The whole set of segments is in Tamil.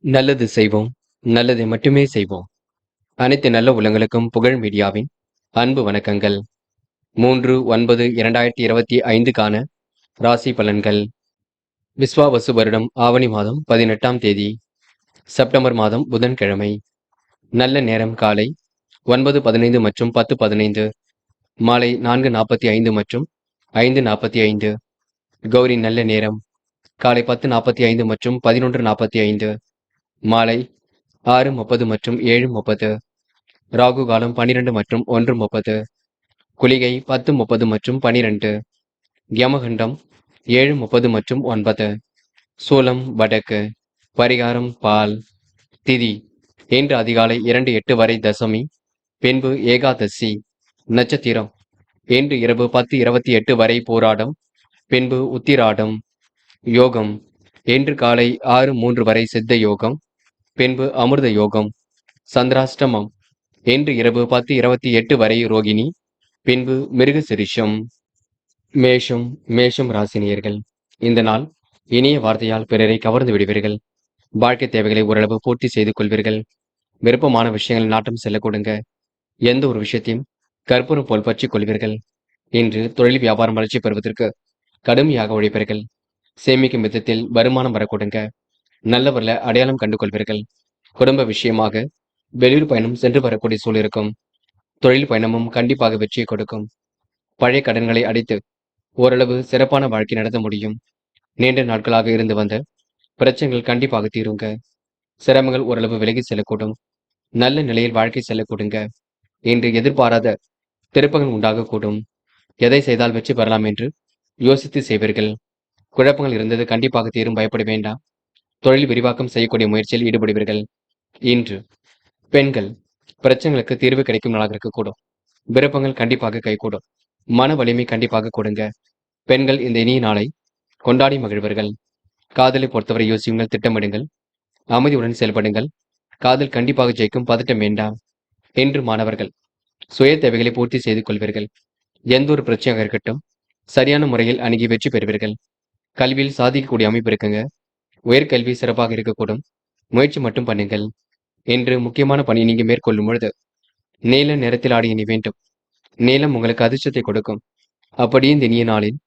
நல்லது செய்வோம், நல்லதை மட்டுமே செய்வோம். அனைத்து நல்ல உள்ளங்களுக்கும் புகழ் மீடியாவின் அன்பு வணக்கங்கள். 3/9/2025க்கான ராசி பலன்கள். விஸ்வாவசு வருடம் ஆவணி மாதம் 18ஆம் தேதி, செப்டம்பர் மாதம் புதன்கிழமை. நல்ல நேரம் காலை 9:15 மற்றும் 10:15, மாலை 4:45 மற்றும் 5:45. கௌரி நல்ல நேரம் காலை 10:45 மற்றும் 11:45, மாலை 6:30 மற்றும் 7:30. ராகு காலம் 12 மற்றும் 1:30. குளிகை 10:30 மற்றும் 12. யமகண்டம் 7:30 மற்றும் 9. சூலம் வடக்கு. பரிகாரம் பால். திதி இன்று அதிகாலை 2:08 வரை தசமி, பின்பு ஏகாதசி. நட்சத்திரம் இன்று இரவு 10:28 வரை போராடம், பின்பு உத்திராடம். யோகம் இன்று காலை 6:03 வரை சித்த யோகம், பின்பு அமிர்த யோகம். சந்திராஷ்டமம் இன்று இரவு 10:28 வரை ரோகிணி, பின்பு மிருகசிரிஷம். மேஷம் ராசினியர்கள். இந்த நாள் இனிய வார்த்தையால் பிறரை கவர்ந்து விடுவீர்கள். வாழ்க்கை தேவைகளை ஓரளவு பூர்த்தி செய்து கொள்வீர்கள். விருப்பமான விஷயங்கள் நாட்டம் செல்ல கொடுங்க. எந்த ஒரு விஷயத்தையும் கற்பூரம் போல் பற்றிக் கொள்வீர்கள். இன்று தொழில் வியாபாரம் வளர்ச்சி பெறுவதற்கு கடுமையாக உழைப்பீர்கள். சேமிக்கும் விதத்தில் வருமானம் வரக்கூடுங்க. நல்லவர்ல அடையாளம் கண்டு கொள்வீர்கள். குடும்ப விஷயமாக வெளியூர் பயணம் சென்று வரக்கூடிய சூழல் இருக்கும். தொழில் பயணமும் கண்டிப்பாக வெற்றியை கொடுக்கும். பழைய கடன்களை அடைத்து ஓரளவு சிறப்பான வாழ்க்கை நடத்த முடியும். நீண்ட நாட்களாக இருந்து வந்த பிரச்சனைகள் கண்டிப்பாக தீருங்க. சிரமங்கள் ஓரளவு விலகி செல்லக்கூடும். நல்ல நிலையில் வாழ்க்கை செல்லக்கூடுங்க. இன்று எதிர்பாராத திருப்பங்கள் உண்டாகக்கூடும். எதை செய்தால் வெற்றி பெறலாம் என்று யோசித்து செய்வீர்கள். குழப்பங்கள் இருந்தது கண்டிப்பாக தீரும், பயப்பட வேண்டாம். தொழில் விரிவாக்கம் செய்யக்கூடிய முயற்சியில் ஈடுபடுவீர்கள். இன்று பெண்கள் பிரச்சனைகளுக்கு தீர்வு கிடைக்கும் நாளாக இருக்கக்கூடும். விருப்பங்கள் கண்டிப்பாக கைகூடும். மன வலிமை கண்டிப்பாக கொடுங்க. பெண்கள் இந்த இனிய நாளை கொண்டாடி மகிழ்வர்கள். காதலை பொறுத்தவரை யோசியுங்கள், திட்டமிடுங்கள், அமைதியுடன் செயல்படுங்கள். காதல் கண்டிப்பாக ஜெயிக்கும், பதட்டம் வேண்டாம். இன்று மாணவர்கள் சுய தேவைகளை பூர்த்தி செய்து கொள்வீர்கள். எந்த ஒரு பிரச்சனையாக இருக்கட்டும் சரியான முறையில் அணுகி வெற்றி பெறுவீர்கள். கல்வியில் சாதிக்கக்கூடிய அமைப்பு இருக்குங்க. உயர்கல்வி சிறப்பாக இருக்கக்கூடும். முயற்சி மட்டும் பண்ணுங்கள். இன்று முக்கியமான பணி நீங்க மேற்கொள்ளும் பொழுது நீல நிறத்தில் ஆடை அணி வேண்டும். நீலம் உங்களுக்கு அதிர்ஷ்டத்தை கொடுக்கும். அப்படியே இந்த இனிய நாளில்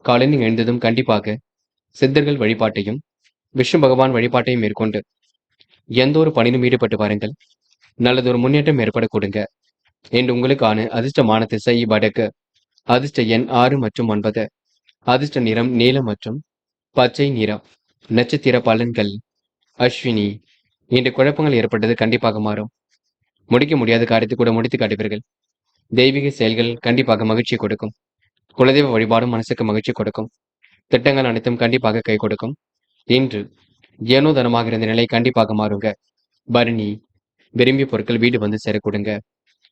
காலையில் எழுந்ததும் கண்டிப்பாக சித்தர்கள் வழிபாட்டையும் விஷ்ணு பகவான் வழிபாட்டையும் மேற்கொண்டு எந்த ஒரு பணியிலும் ஈடுபட்டு பாருங்கள். நல்லதொரு முன்னேற்றம் ஏற்பட கொடுங்க. இன்று உங்களுக்கான அதிர்ஷ்டமான திசை வடக்கு. அதிர்ஷ்ட எண் 6 மற்றும் 9. அதிர்ஷ்ட நிறம் நீலம் மற்றும் பச்சை நிறம். நட்சத்திர பலன்கள். அஸ்வினி. இன்று குழப்பங்கள் ஏற்பட்டது கண்டிப்பாக மாறும். முடிக்க முடியாத காரியத்தை கூட முடித்து காட்டுவீர்கள். தெய்வீக செயல்கள் கண்டிப்பாக மகிழ்ச்சியை கொடுக்கும். குலதெய்வ வழிபாடும் மனசுக்கு மகிழ்ச்சி கொடுக்கும். திட்டங்கள் அனைத்தும் கண்டிப்பாக கை கொடுக்கும். இன்று ஏனோ தனமாக இருந்த நிலை கண்டிப்பாக மாறுங்க. பரணி. விரும்பிய பொருட்கள் வீடு வந்து சேரக்கூடுங்க.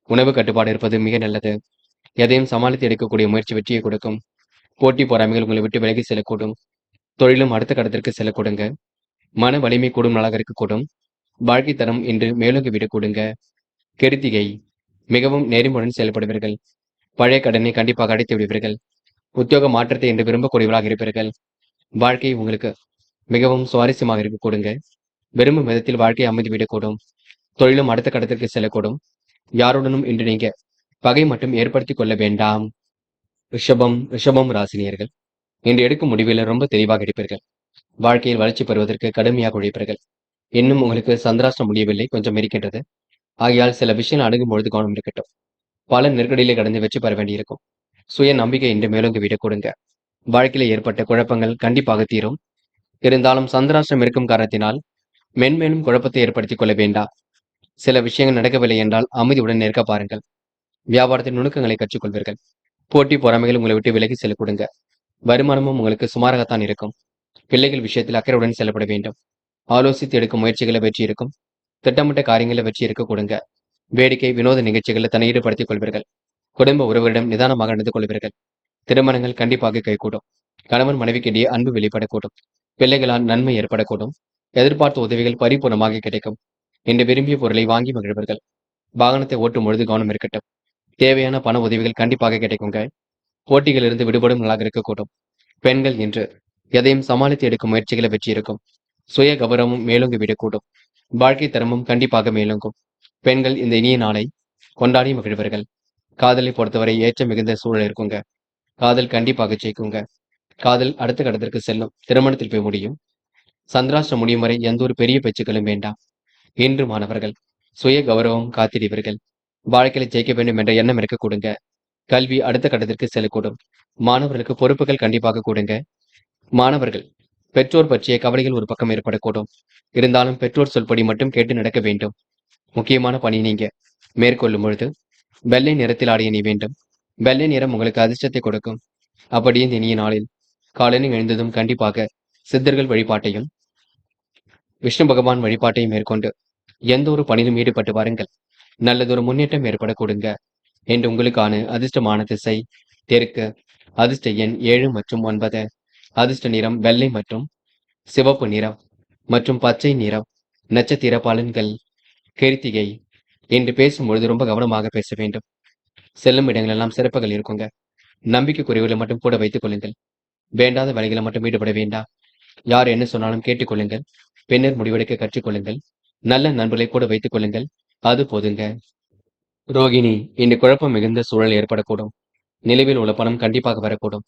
உணவு கட்டுப்பாடு இருப்பது மிக நல்லது. எதையும் சமாளித்து எடுக்கக்கூடிய முயற்சி வெற்றியை கொடுக்கும். போட்டி பொறாமைகள் உங்களை விட்டு விலகி செல்லக்கூடும். தொழிலும் அடுத்த கடத்திற்கு செல்லக்கூடுங்க. மன வலிமை கூடும் நாளாக இருக்கக்கூடும். வாழ்க்கை தரம் இன்று மேலோங்கி விடக்கூடுங்க. கிருத்திகை. மிகவும் நேர்மையுடன் செயல்படுவீர்கள். பழைய கடனை கண்டிப்பாக அடைத்து விடுவீர்கள். உத்தியோக மாற்றத்தை என்று விரும்பக்கூடியவர்களாக இருப்பீர்கள். வாழ்க்கை உங்களுக்கு மிகவும் சுவாரஸ்யமாக இருக்கக்கூடுங்க. விரும்பும் விதத்தில் வாழ்க்கை அமைந்து விடக்கூடும். தொழிலும் அடுத்த கடத்திற்கு செல்லக்கூடும். யாருடனும் இன்று நீங்க பகை மட்டும் ஏற்படுத்திக் கொள்ள வேண்டாம். ரிஷபம் ராசினியர்கள். இன்று எடுக்கும் முடிவில் ரொம்ப தெளிவாக எடுப்பீர்கள். வாழ்க்கையில் வளர்ச்சி பெறுவதற்கு கடுமையாக உழைப்பீர்கள். இன்னும் உங்களுக்கு சந்திராஷ்டம் முடியவில்லை, கொஞ்சம் இருக்கின்றது. ஆகையால் சில விஷயங்கள் அணுகும் பொழுது கவனம் இருக்கட்டும். பல நெருக்கடியிலே கடந்து வெற்றி பெற வேண்டியிருக்கும். சுய நம்பிக்கை இன்று மேலோங்கி விட கொடுங்க. வாழ்க்கையில ஏற்பட்ட குழப்பங்கள் கண்டிப்பாக தீரும். இருந்தாலும் சந்திராஷ்டம் இருக்கும் காரணத்தினால் மென்மேலும் குழப்பத்தை ஏற்படுத்திக் கொள்ள வேண்டாம். சில விஷயங்கள் நடக்கவில்லை என்றால் அமைதியுடன் நிற்க பாருங்கள். வியாபாரத்தின் நுணுக்கங்களை கற்றுக்கொள்வீர்கள். போட்டி பொறாமைகள் உங்களை விட்டு விலகி செல்ல கொடுங்க. வருமானமும் உங்களுக்கு சுமாராகத்தான் இருக்கும். பிள்ளைகள் விஷயத்தில் அக்கறையுடன் செல்லப்பட வேண்டும். ஆலோசித்து எடுக்கும் முயற்சிகளை வெற்றி இருக்கும். திட்டமிட்ட காரியங்களை வெற்றி இருக்க கொடுங்க. வேடிக்கை வினோத நிகழ்ச்சிகளை தன்னை ஈடுபடுத்திக் கொள்வீர்கள். குடும்ப உறவுகளிடம் நிதானமாக நடந்து கொள்வீர்கள். திருமணங்கள் கண்டிப்பாக கைகூடும். கணவன் மனைவிக்கிடையே அன்பு வெளிப்படக்கூடும். பிள்ளைகளால் நன்மை ஏற்படக்கூடும். எதிர்பார்த்த உதவிகள் பரிபூர்ணமாக கிடைக்கும். இன்று விரும்பிய பொருளை வாங்கி மகிழ்வீர்கள். வாகனத்தை ஓட்டும் பொழுது கவனம் இருக்கட்டும். தேவையான பண உதவிகள் கண்டிப்பாக கிடைக்குங்க. போட்டிகளிலிருந்து விடுபடும் நாளாக இருக்கக்கூடும். பெண்கள் இன்று எதையும் சமாளித்து எடுக்கும் முயற்சிகளை வெற்றி இருக்கும். சுய கௌரவமும் மேலோங்கி விடக்கூடும். வாழ்க்கை தரமும் கண்டிப்பாக மேலோங்கும். பெண்கள் இந்த இனிய நாளை கொண்டாடி மகிழ்வர்கள். காதலை பொறுத்தவரை ஏற்றம் மிகுந்த சூழல் இருக்குங்க. காதல் கண்டிப்பாக ஜெயிக்குங்க. காதல் அடுத்த கட்டத்திற்கு செல்லும். திருமணத்தில் போய் முடியும். சந்திராஷ்டிரம் முடியும் வரை எந்த ஒரு பெரிய பேச்சுக்களும் வேண்டாம். இன்று மாணவர்கள் சுய கௌரவம் காத்திடுவீர்கள். வாழ்க்கையில ஜெயிக்க வேண்டும் என்ற எண்ணம் இருக்க கொடுங்க. கல்வி அடுத்த கட்டத்திற்கு செல்லக்கூடும். மாணவர்களுக்கு பொறுப்புகள் கண்டிப்பாக கொடுங்க. மாணவர்கள் பெற்றோர் பற்றிய கவலைகள் ஒரு பக்கம் ஏற்படக்கூடும். இருந்தாலும் பெற்றோர் சொல்படி மட்டும் கேட்டு நடக்க வேண்டும். முக்கியமான பணி நீங்க மேற்கொள்ளும் பொழுது வெள்ளை நிறத்தில் ஆடிய நீ வேண்டும். வெள்ளை நிறம் உங்களுக்கு அதிர்ஷ்டத்தை கொடுக்கும். அப்படியே இந்த இனிய நாளில் காலையில் எழுந்ததும் கண்டிப்பாக சித்தர்கள் வழிபாட்டையும் விஷ்ணு பகவான் வழிபாட்டையும் மேற்கொண்டு எந்த ஒரு பணியிலும் ஈடுபட்டு வாருங்கள். நல்லதொரு முன்னேற்றம் ஏற்பட கொடுங்க. என்று உங்களுக்கான அதிர்ஷ்டமான திசை தெற்கு. அதிர்ஷ்ட எண் 7 மற்றும் 9. அதிர்ஷ்ட நிறம் வெள்ளை மற்றும் சிவப்பு நிறம் மற்றும் பச்சை நிறம். நட்சத்திர பலன்கள். கிருத்திகை. என்று பேசும்பொழுது ரொம்ப கவனமாக பேச வேண்டும். செல்லும் இடங்களெல்லாம் சிறப்புகள் இருக்குங்க. நம்பிக்கைக்குரியவர்களை மட்டும் கூட வைத்துக் கொள்ளுங்கள். வேண்டாத வேலைகளை மட்டும் ஈடுபட வேண்டாம். யார் என்ன சொன்னாலும் கேட்டுக்கொள்ளுங்கள். பின்னர் முடிவெடுக்க கற்றுக்கொள்ளுங்கள். நல்ல நண்பர்களை கூட வைத்துக் கொள்ளுங்கள். அது போதுங்க. ரோகிணி. இன்று குழப்பம் மிகுந்த சூழல் ஏற்படக்கூடும். நிலுவையில் உள்ள பணம் கண்டிப்பாக வரக்கூடும்.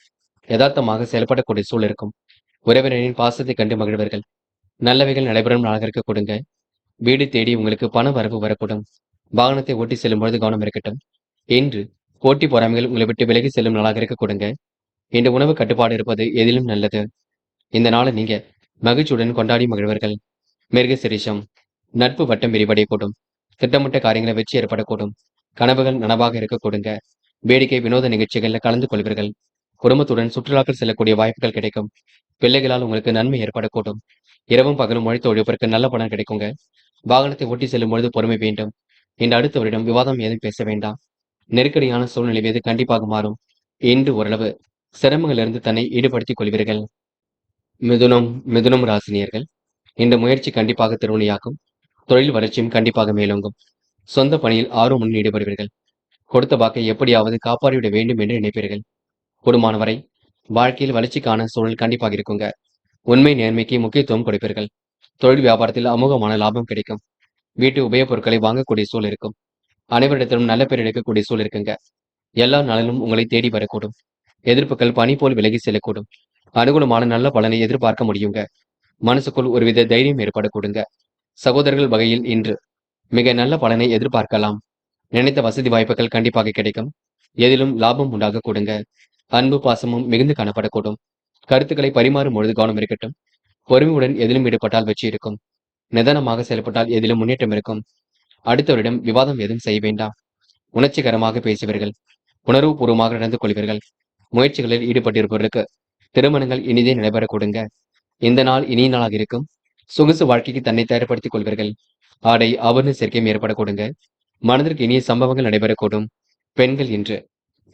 யதார்த்தமாக செயல்படக்கூடிய சூழல் இருக்கும். உறவினரின் பாசத்தை கண்டு மகிழ்வர்கள். நல்லவைகள் நடைபெறும் நாளாக இருக்க கொடுங்க. வீடு தேடி உங்களுக்கு பண வரவு வரக்கூடும். வாகனத்தை ஓட்டி செல்லும் பொழுது கவனம் இருக்கட்டும். இன்று போட்டி பொறாமைகள் உங்களை விட்டு விலகி செல்லும் நாளாக இருக்க கொடுங்க. இன்று உணவு கட்டுப்பாடு இருப்பது எதிலும் நல்லது. இந்த நாளை நீங்க மகிழ்ச்சியுடன் கொண்டாடி மகிழ்வர்கள். மிருக சிரிஷம். நட்பு வட்டம் விரிவடையக்கூடும். திட்டமிட்ட காரியங்களை வெற்றி ஏற்படக்கூடும். கனவுகள் நனவாக இருக்க கொடுங்க. வேடிக்கை வினோத நிகழ்ச்சிகளில் கலந்து கொள்வீர்கள். குடும்பத்துடன் சுற்றுலாக்கள் செல்லக்கூடிய வாய்ப்புகள் கிடைக்கும். பிள்ளைகளால் உங்களுக்கு நன்மை ஏற்படக்கூடும். இரவும் பகலும் உழைத்து உழைப்பிற்கு நல்ல பணம் கிடைக்குங்க. வாகனத்தை ஓட்டி செல்லும் பொழுது பொறுமை வேண்டும். இன்று அடுத்தவரிடம் விவாதம் ஏதும் பேச வேண்டாம். நெருக்கடியான சூழ்நிலை மீது கண்டிப்பாக மாறும். இன்று ஓரளவு சிரமங்களிலிருந்து தன்னை ஈடுபடுத்திக் கொள்வீர்கள். மிதுனம் ராசினியர்கள். இந்த முயற்சி கண்டிப்பாக திருவினையாக்கும். தொழில் வளர்ச்சியும் கண்டிப்பாக மேலோங்கும். சொந்த பணியில் ஆர்வமுடன் ஈடுபடுவீர்கள். கொடுத்த வாக்கை எப்படியாவது காப்பாற்றிவிட வேண்டும் என்று நினைப்பீர்கள். கூடுமானவரை வாழ்க்கையில் வளர்ச்சிக்கான சூழல் கண்டிப்பாக இருக்குங்க. உண்மை நேர்மைக்கு முக்கியத்துவம் கொடுப்பீர்கள். தொழில் வியாபாரத்தில் அமோகமான லாபம் கிடைக்கும். வீட்டு உபயோகப் பொருட்களை வாங்கக்கூடிய சூழல் இருக்கும். அனைவரிடத்திலும் நல்ல பேர் எடுக்கக்கூடிய சூழல் இருக்குங்க. எல்லா நாளிலும் உங்களை தேடி வரக்கூடும். எதிர்ப்புகள் பனி போல் விலகி செல்லக்கூடும். அனுகூலமான நல்ல பலனை எதிர்பார்க்க முடியுங்க. மனசுக்குள் ஒருவித தைரியம் ஏற்படக்கூடுங்க. சகோதரர்கள் வகையில் இன்று மிக நல்ல பலனை எதிர்பார்க்கலாம். நினைத்த வசதி வாய்ப்புகள் கண்டிப்பாக கிடைக்கும். எதிலும் லாபம் உண்டாக கூடுங்க. அன்பு பாசமும் மிகுந்து காணப்படக்கூடும். கருத்துக்களை பரிமாறும் பொழுது கவனம் இருக்கட்டும். பொறுமையுடன் எதிலும் ஈடுபட்டால் வெற்றி இருக்கும். நிதானமாக செயல்பட்டால் எதிலும் முன்னேற்றம் இருக்கும். அடுத்தவரிடம் விவாதம் எதுவும் செய்ய வேண்டாம். உணர்ச்சிகரமாக பேசுவீர்கள். உணர்வுபூர்வமாக நடந்து கொள்வீர்கள். முயற்சிகளில் ஈடுபட்டிருப்பவர்களுக்கு திருமணங்கள் இனிதே நடைபெற கொடுங்க. இந்த நாள் இனிய நாளாக இருக்கும். சொகுசு வாழ்க்கைக்கு தன்னை தயார்படுத்திக் கொள்வீர்கள். ஆடை ஆபரண சேர்க்கையும் ஏற்பட கொடுங்க. மனதிற்கு இனிய சம்பவங்கள் நடைபெறக்கூடும். பெண்கள் இன்று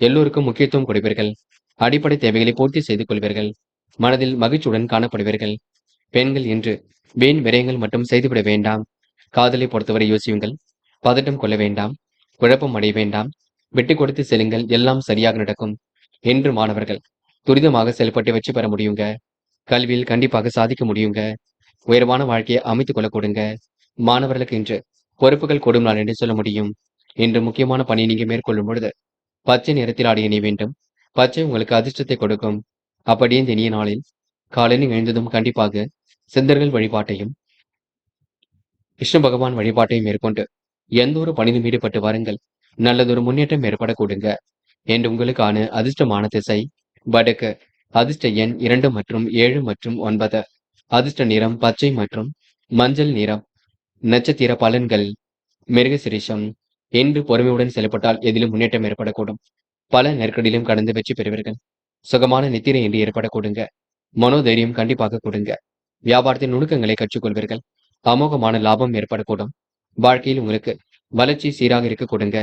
எல்லோருக்கும் முக்கியத்துவம் கொடுப்பீர்கள். அடிப்படை தேவைகளை பூர்த்தி செய்து கொள்வீர்கள். மனதில் மகிழ்ச்சியுடன் காணப்படுவீர்கள். பெண்கள் இன்று வீண் விரயங்கள் மட்டும் செய்துவிட வேண்டாம். காதலை பொறுத்தவரை யோசியுங்கள். பதட்டம் கொள்ள வேண்டாம். குழப்பம் அடைய வேண்டாம். விட்டு கொடுத்து செல்லுங்கள். எல்லாம் சரியாக நடக்கும். என்று மாணவர்கள் துரிதமாக செயல்பட்டு வெற்றி பெற முடியுங்க. கல்வியில் கண்டிப்பாக சாதிக்க முடியுங்க. உயர்வான வாழ்க்கையை அமைத்துக் கொள்ள கொடுங்க. மாணவர்களுக்கு இன்று பொறுப்புகள் கூடும் நாள் என்று சொல்ல முடியும். இன்று முக்கியமான பணி நீங்க மேற்கொள்ளும் பொழுது பச்சை நிறத்தில் ஆடிய நீ வேண்டும். பச்சை உங்களுக்கு அதிர்ஷ்டத்தை கொடுக்கும். அப்படியே இந்த இனிய நாளில் காலையில் எழுந்ததும் கண்டிப்பாக சித்தர்கள் வழிபாட்டையும் விஷ்ணு பகவான் வழிபாட்டையும் மேற்கொண்டு எந்த ஒரு பணியிலும் ஈடுபட்டு வாருங்கள். நல்லதொரு முன்னேற்றம் ஏற்பட கொடுங்க. என்று உங்களுக்கான அதிர்ஷ்டமான திசை வடக்கு. அதிர்ஷ்ட எண் 2 மற்றும் 7 மற்றும் 9. அதிர்ஷ்ட நிறம் பச்சை மற்றும் மஞ்சள் நிறம். நட்சத்திர பலன்கள். மிருகசிரிஷம். என்று பொறுமையுடன் செயல்பட்டால் எதிலும் முன்னேற்றம் ஏற்படக்கூடும். பல நெருக்கடியிலும் கடந்து வெற்றி பெறுவீர்கள். சுகமான நித்திரை என்று ஏற்பட கொடுங்க. மனோதைரியம் கண்டிப்பாக கொடுங்க. வியாபாரத்தின் நுணுக்கங்களை கற்றுக்கொள்வீர்கள். அமோகமான லாபம் ஏற்படக்கூடும். வாழ்க்கையில் உங்களுக்கு வளர்ச்சி சீராக இருக்க கொடுங்க.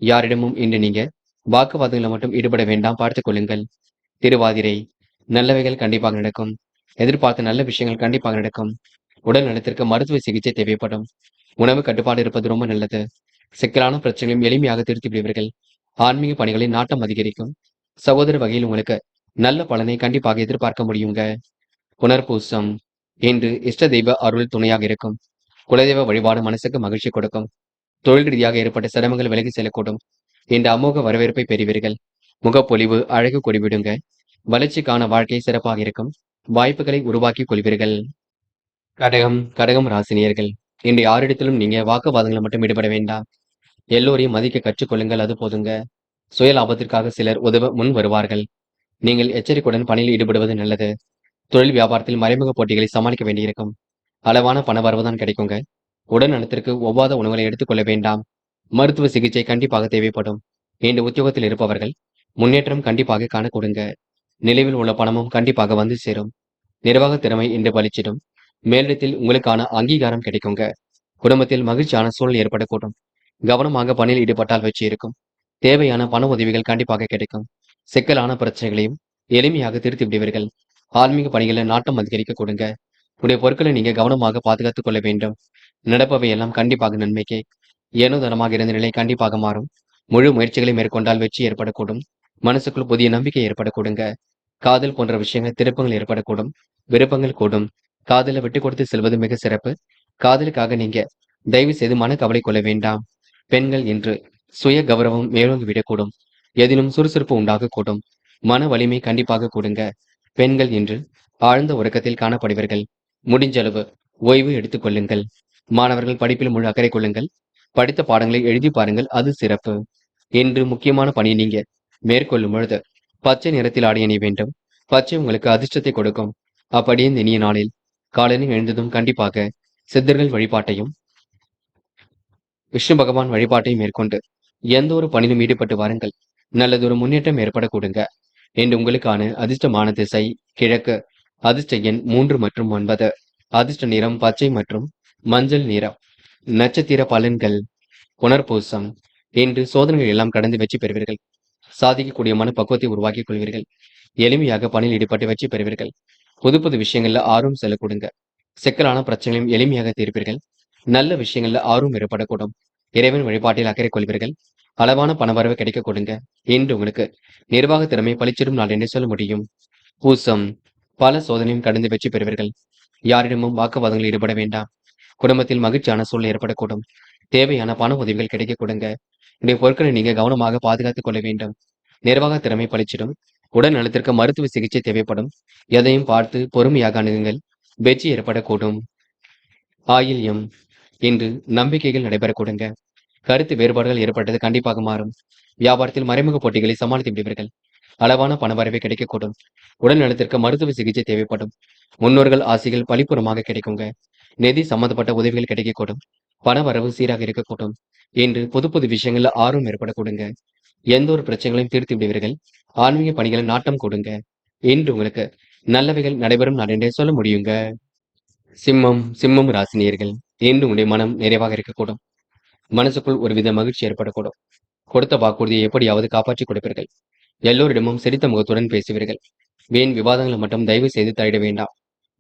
யாரிடமும் இன்று நீங்க வாக்குவாதங்களை மட்டும் ஈடுபட வேண்டாம். பார்த்துக் கொள்ளுங்கள். திருவாதிரை. நல்லவைகள் கண்டிப்பாக நடக்கும். எதிர்பார்த்த நல்ல விஷயங்கள் கண்டிப்பாக நடக்கும். உடல் நலத்திற்கு மருத்துவ சிகிச்சை தேவைப்படும். உணவு கட்டுப்பாடு இருப்பது ரொம்ப நல்லது. சிக்கலான பிரச்சனைகளையும் எளிமையாக திருத்தி விடுவீர்கள். ஆன்மீக பணிகளில் நாட்டம் அதிகரிக்கும். சகோதர வகையில் உங்களுக்கு நல்ல பலனை கண்டிப்பாக எதிர்பார்க்க முடியுங்க. புனர்பூசம். இன்று இஷ்ட தெய்வ அருள் துணையாக இருக்கும். குலதெய்வ வழிபாடு மனசுக்கு மகிழ்ச்சி கொடுக்கும். தொழில் ரீதியாக ஏற்பட்ட சிரமங்கள் விலகி செல்லக்கூடும். இந்த அமோக வரவேற்பை பெறுவீர்கள். முகப்பொலிவு அழகு கொடிவிடுங்க. வளர்ச்சிக்கான வாழ்க்கை சிறப்பாக இருக்கும். வாய்ப்புகளை உருவாக்கி கொள்வீர்கள். கடகம் ராசினியர்கள், இன்று யாரிடத்திலும் நீங்க வாக்குவாதங்களை மட்டும் ஈடுபட வேண்டாம். எல்லோரையும் மதிக்க கற்றுக்கொள்ளுங்கள், அது போதுங்க. சுய லாபத்திற்காக சிலர் உதவ முன் வருவார்கள். நீங்கள் எச்சரிக்கையுடன் பணியில் ஈடுபடுவது நல்லது. தொழில் வியாபாரத்தில் மறைமுக போட்டிகளை சமாளிக்க வேண்டியிருக்கும். அளவான பண வரவுதான் கிடைக்குங்க. உடல் நலத்திற்கு ஒவ்வாத உணவுகளை எடுத்துக்கொள்ள வேண்டாம். மருத்துவ சிகிச்சை கண்டிப்பாக தேவைப்படும். இன்று உத்தியோகத்தில் இருப்பவர்கள் முன்னேற்றம் கண்டிப்பாக காண கொடுங்க. நிலுவில் உள்ள பணமும் கண்டிப்பாக வந்து சேரும். நிர்வாக திறமை இன்று பலிச்சிடும். மேலிடத்தில் உங்களுக்கான அங்கீகாரம் கிடைக்குங்க. குடும்பத்தில் மகிழ்ச்சியான சூழல் ஏற்படக்கூடும். கவனமாக பணியில் ஈடுபட்டால் வெற்றி இருக்கும். தேவையான பண உதவிகள் கண்டிப்பாக கிடைக்கும். சிக்கலான பிரச்சனைகளையும் எளிமையாக தீர்த்து விடுவீர்கள். ஆன்மீக பணிகளை நாட்டம் அதிகரிக்க கொடுங்க. உடைய பொருட்களை நீங்க கவனமாக பாதுகாத்துக் கொள்ள வேண்டும். நடப்பவை எல்லாம் கண்டிப்பாக நன்மைக்கே. ஏனோ தனமாக இருந்த நிலை கண்டிப்பாக மாறும். முழு முயற்சிகளை மேற்கொண்டால் வெற்றி ஏற்படக்கூடும். மனசுக்குள் புதிய நம்பிக்கை ஏற்படக்கூடுங்க. காதல் போன்ற விஷயங்கள் திருப்பங்கள் ஏற்படக்கூடும். விருப்பங்கள் கூடும். காதலை விட்டு கொடுத்து செல்வது மிக சிறப்பு. காதலுக்காக நீங்க தயவு செய்து மனக்கவலை கொள்ள வேண்டாம். பெண்கள் இன்று சுய கௌரவம் மேலோங்கி விடக்கூடும். எதிலும் சுறுசுறுப்பு உண்டாகக்கூடும். மன வலிமை கண்டிப்பாக கூடுங்க. பெண்கள் இன்று ஆழ்ந்த உறக்கத்தில் காணப்படுவீர்கள். முடிஞ்ச அளவு ஓய்வு எடுத்துக் கொள்ளுங்கள். மாணவர்கள் படிப்பில் முழு அக்கறை கொள்ளுங்கள். படித்த பாடங்களை எழுதி பாருங்கள், அது சிறப்பு. இன்று முக்கியமான பணி நீங்க மேற்கொள்ளும் பொழுது பச்சை நிறத்தில் ஆடை அணிய வேண்டும். பச்சை உங்களுக்கு அதிர்ஷ்டத்தை கொடுக்கும். அப்படியே இந்த இனிய நாளில் காலையில் எழுந்ததும் கண்டிப்பாக சித்தர்கள் வழிபாட்டையும் விஷ்ணு பகவான் வழிபாட்டையும் மேற்கொண்டு எந்த ஒரு பணியிலும் ஈடுபட்டு வாருங்கள். நல்லதொரு முன்னேற்றம் ஏற்பட கொடுங்க. இன்று உங்களுக்கான அதிர்ஷ்டமான திசை கிழக்கு. அதிர்ஷ்ட எண் 3 மற்றும் 9. அதிர்ஷ்ட நிறம் பச்சை மற்றும் மஞ்சள் நிறம். நட்சத்திர பலன்கள். புனர்பூசம். இன்று சோதனைகள் எல்லாம் கடந்து வெற்றி பெறுவீர்கள். சாதிக்கக்கூடிய மனப்பக்குவத்தை உருவாக்கிக் கொள்வீர்கள். எளிமையாக பணியில் ஈடுபட்டு வெற்றி பெறுவீர்கள். புது புது விஷயங்கள்ல ஆர்வம் செல்ல கொடுங்க. சிக்கலான பிரச்சனைகளையும் எளிமையாக தீர்ப்பீர்கள். நல்ல விஷயங்கள்ல ஆர்வம் ஏற்படக்கூடும். இறைவன் வழிபாட்டில் அக்கறை கொள்வீர்கள். அளவான பணவரவு கிடைக்க கொடுங்க. இன்று உங்களுக்கு நிர்வாக திறமை பளிச்சிடும் நாள் என்று சொல்ல முடியும். பூசம். பல சோதனையும் கடந்து வெற்றி பெறுவீர்கள். யாரிடமும் வாக்குவாதங்களில் ஈடுபட வேண்டாம். குடும்பத்தில் மகிழ்ச்சியான சூழல் ஏற்படக்கூடும். தேவையான பண உதவிகள் கிடைக்க கொடுங்க. உடைய பொருட்களை நீங்க கவனமாக பாதுகாத்துக் கொள்ள வேண்டும். நிர்வாக திறமை பளிச்சிடும். உடல் நலத்திற்கு மருத்துவ சிகிச்சை தேவைப்படும். எதையும் பார்த்து பொறுமையாக அணுகுங்கள். வெற்றி ஏற்படக்கூடும். ஆயில்யம். இன்று நம்பிக்கைகள் நடைபெற கொடுங்க. கருத்து வேறுபாடுகள் ஏற்பட்டது கண்டிப்பாக மாறும். வியாபாரத்தில் மறைமுக போட்டிகளை சமாளித்து விடுவீர்கள். அளவான பணவரவை கிடைக்கக்கூடும். உடல் நலத்திற்கு மருத்துவ சிகிச்சை தேவைப்படும். முன்னோர்கள் ஆசைகள் பழிப்புறமாக கிடைக்குங்க. நிதி சம்பந்தப்பட்ட உதவிகள் கிடைக்கக்கூடும். பணவரவு சீராக இருக்கக்கூடும். இன்று புது புது விஷயங்கள்ல ஆர்வம் ஏற்படக்கூடுங்க. எந்த ஒரு பிரச்சனைகளையும் தீர்த்து விடுவீர்கள். ஆன்மீக பணிகளை நாட்டம் கொடுங்க. இன்று உங்களுக்கு நல்லவைகள் நடைபெறும் நாள் என்றே சொல்ல முடியுங்க. சிம்மம் ராசினியர்கள், இன்று உங்களுடைய மனம் நிறைவாக இருக்கக்கூடும். மனசுக்குள் ஒருவித மகிழ்ச்சி ஏற்படக்கூடும். கொடுத்த வாக்குறுதியை எப்படியாவது காப்பாற்றிக் கொடுப்பீர்கள். எல்லோரிடமும் சிரித்த முகத்துடன் பேசுவீர்கள். வீண் விவாதங்களை மட்டும் தயவு செய்து தலையிட வேண்டாம்.